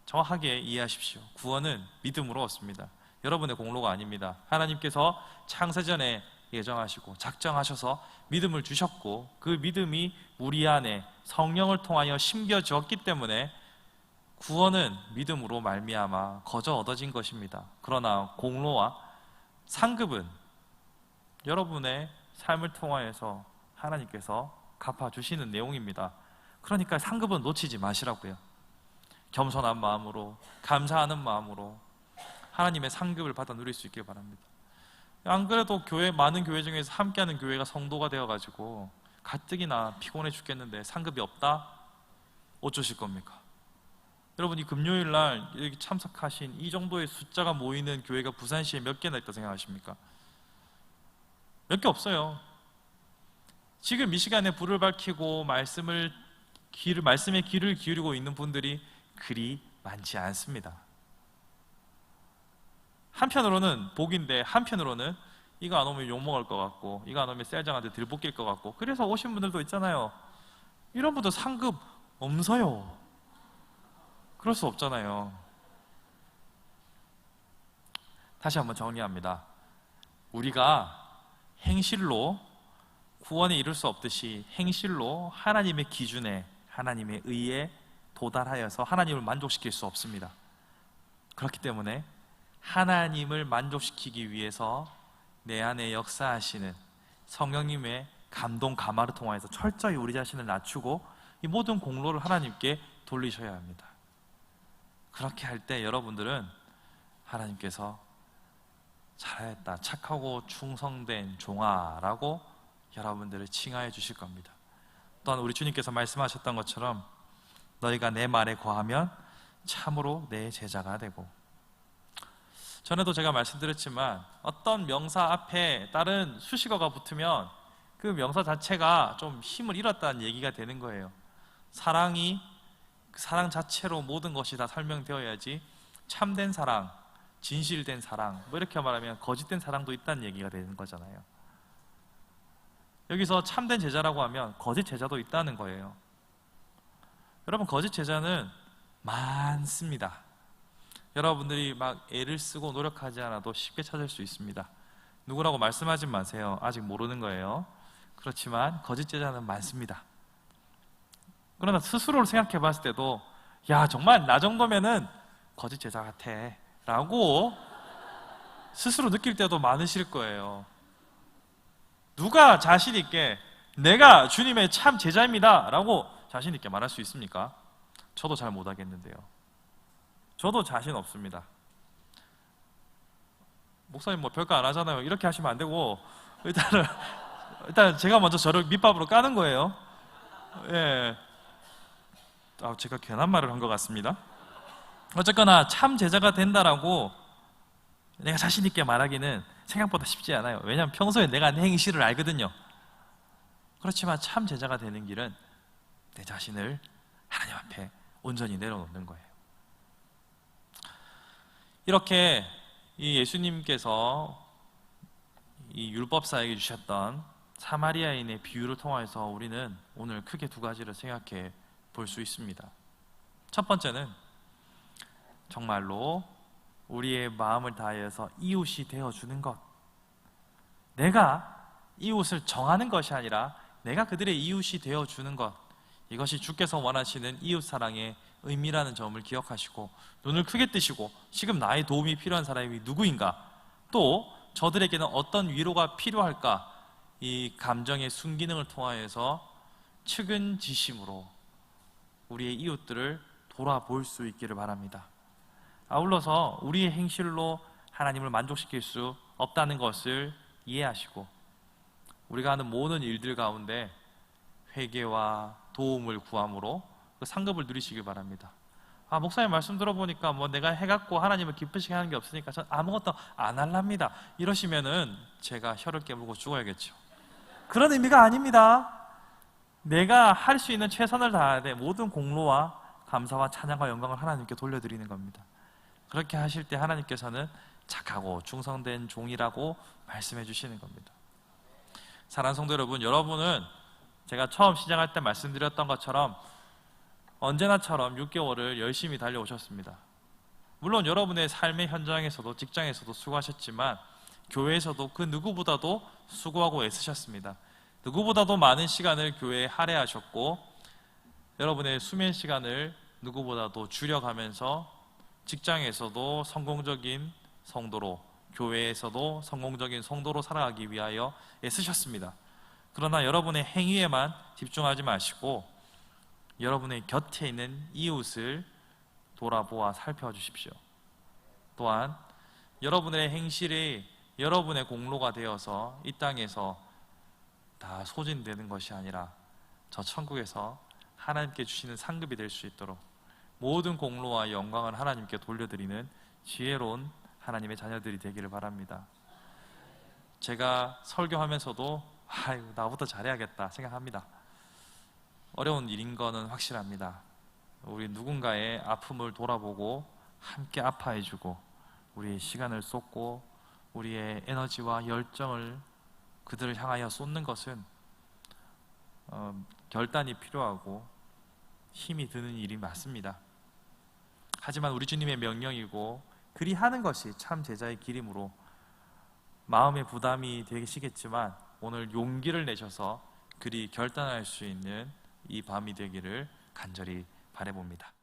정확하게 이해하십시오. 구원은 믿음으로 얻습니다. 여러분의 공로가 아닙니다. 하나님께서 창세전에 예정하시고 작정하셔서 믿음을 주셨고, 그 믿음이 우리 안에 성령을 통하여 심겨졌기 때문에 구원은 믿음으로 말미암아 거저 얻어진 것입니다. 그러나 공로와 상급은 여러분의 삶을 통하여서 하나님께서 갚아주시는 내용입니다. 그러니까 상급은 놓치지 마시라고요. 겸손한 마음으로, 감사하는 마음으로 하나님의 상급을 받아 누릴 수 있길 바랍니다. 안 그래도 많은 교회 중에서 함께하는 교회가 성도가 되어가지고 가뜩이나 피곤해 죽겠는데 상급이 없다? 어쩌실 겁니까? 여러분, 이 금요일날 여기 참석하신 이 정도의 숫자가 모이는 교회가 부산시에 몇 개나 있다고 생각하십니까? 몇 개 없어요. 지금 이 시간에 불을 밝히고 말씀에 귀를 기울이고 있는 분들이 그리 많지 않습니다. 한편으로는 복인데 한편으로는 이거 안 오면 욕먹을 것 같고, 이거 안 오면 셀장한테 들볶일 것 같고, 그래서 오신 분들도 있잖아요. 이런 분들 상급 없어요. 그럴 수 없잖아요. 다시 한번 정리합니다. 우리가 행실로 구원에 이룰 수 없듯이 행실로 하나님의 기준에, 하나님의 의에 도달하여서 하나님을 만족시킬 수 없습니다. 그렇기 때문에 하나님을 만족시키기 위해서 내 안에 역사하시는 성령님의 감동 감화를 통하여서 철저히 우리 자신을 낮추고 이 모든 공로를 하나님께 돌리셔야 합니다. 그렇게 할 때 여러분들은 하나님께서 잘했다, 착하고 충성된 종아라고 여러분들을 칭하해 주실 겁니다. 또한 우리 주님께서 말씀하셨던 것처럼 너희가 내 말에 거하면 참으로 내 제자가 되고, 전에도 제가 말씀드렸지만 어떤 명사 앞에 다른 수식어가 붙으면 그 명사 자체가 좀 힘을 잃었다는 얘기가 되는 거예요. 그 사랑 자체로 모든 것이 다 설명되어야지 참된 사랑, 진실된 사랑, 뭐 이렇게 말하면 거짓된 사랑도 있다는 얘기가 되는 거잖아요. 여기서 참된 제자라고 하면 거짓 제자도 있다는 거예요. 여러분, 거짓 제자는 많습니다. 여러분들이 막 애를 쓰고 노력하지 않아도 쉽게 찾을 수 있습니다. 누구라고 말씀하지 마세요. 아직 모르는 거예요. 그렇지만 거짓 제자는 많습니다. 그러나 스스로를 생각해 봤을 때도, 야, 정말 나 정도면은 거짓 제자 같아 라고 스스로 느낄 때도 많으실 거예요. 누가 자신 있게 내가 주님의 참 제자입니다 라고 자신 있게 말할 수 있습니까? 저도 잘 못하겠는데요. 저도 자신 없습니다. 목사님 뭐 별거 안 하잖아요, 이렇게 하시면 안 되고, 일단 제가 먼저 저를 밑밥으로 까는 거예요. 예. 제가 괜한 말을 한 것 같습니다. 어쨌거나 참 제자가 된다라고 내가 자신 있게 말하기는 생각보다 쉽지 않아요. 왜냐하면 평소에 내가 내 행실을 알거든요. 그렇지만 참 제자가 되는 길은 내 자신을 하나님 앞에 온전히 내려놓는 거예요. 이렇게 이 예수님께서 이 율법사에게 주셨던 사마리아인의 비유를 통해서 우리는 오늘 크게 두 가지를 생각해 볼 수 있습니다. 첫 번째는 정말로 우리의 마음을 다하여서 이웃이 되어주는 것, 내가 이웃을 정하는 것이 아니라 내가 그들의 이웃이 되어주는 것, 이것이 주께서 원하시는 이웃사랑의 의미라는 점을 기억하시고 눈을 크게 뜨시고 지금 나의 도움이 필요한 사람이 누구인가, 또 저들에게는 어떤 위로가 필요할까, 이 감정의 순기능을 통하여서 측은지심으로 우리의 이웃들을 돌아볼 수 있기를 바랍니다. 아울러서 우리의 행실로 하나님을 만족시킬 수 없다는 것을 이해하시고 우리가 하는 모든 일들 가운데 회개와 도움을 구함으로 그 상급을 누리시길 바랍니다. 목사님 말씀 들어보니까 뭐 내가 해갖고 하나님을 기쁘시게 하는 게 없으니까 전 아무것도 안 할랍니다 이러시면은 제가 혀를 깨물고 죽어야겠죠. 그런 의미가 아닙니다. 내가 할 수 있는 최선을 다해야 돼. 모든 공로와 감사와 찬양과 영광을 하나님께 돌려드리는 겁니다. 그렇게 하실 때 하나님께서는 착하고 충성된 종이라고 말씀해 주시는 겁니다. 사랑하는 성도 여러분, 여러분은 제가 처음 시작할 때 말씀드렸던 것처럼 언제나처럼 6개월을 열심히 달려오셨습니다. 물론 여러분의 삶의 현장에서도 직장에서도 수고하셨지만 교회에서도 그 누구보다도 수고하고 애쓰셨습니다. 누구보다도 많은 시간을 교회에 할애하셨고 여러분의 수면 시간을 누구보다도 줄여가면서 직장에서도 성공적인 성도로, 교회에서도 성공적인 성도로 살아가기 위하여 애쓰셨습니다. 그러나 여러분의 행위에만 집중하지 마시고 여러분의 곁에 있는 이웃을 돌아보아 살펴주십시오. 또한 여러분의 행실이 여러분의 공로가 되어서 이 땅에서 다 소진되는 것이 아니라 저 천국에서 하나님께 주시는 상급이 될 수 있도록 모든 공로와 영광을 하나님께 돌려드리는 지혜로운 하나님의 자녀들이 되기를 바랍니다. 제가 설교하면서도 나부터 잘해야겠다 생각합니다. 어려운 일인 거는 확실합니다. 우리 누군가의 아픔을 돌아보고 함께 아파해주고 우리의 시간을 쏟고 우리의 에너지와 열정을 그들을 향하여 쏟는 것은 결단이 필요하고 힘이 드는 일이 맞습니다. 하지만 우리 주님의 명령이고 그리 하는 것이 참 제자의 길이므로 마음의 부담이 되시겠지만 오늘 용기를 내셔서 그리 결단할 수 있는 이 밤이 되기를 간절히 바라봅니다.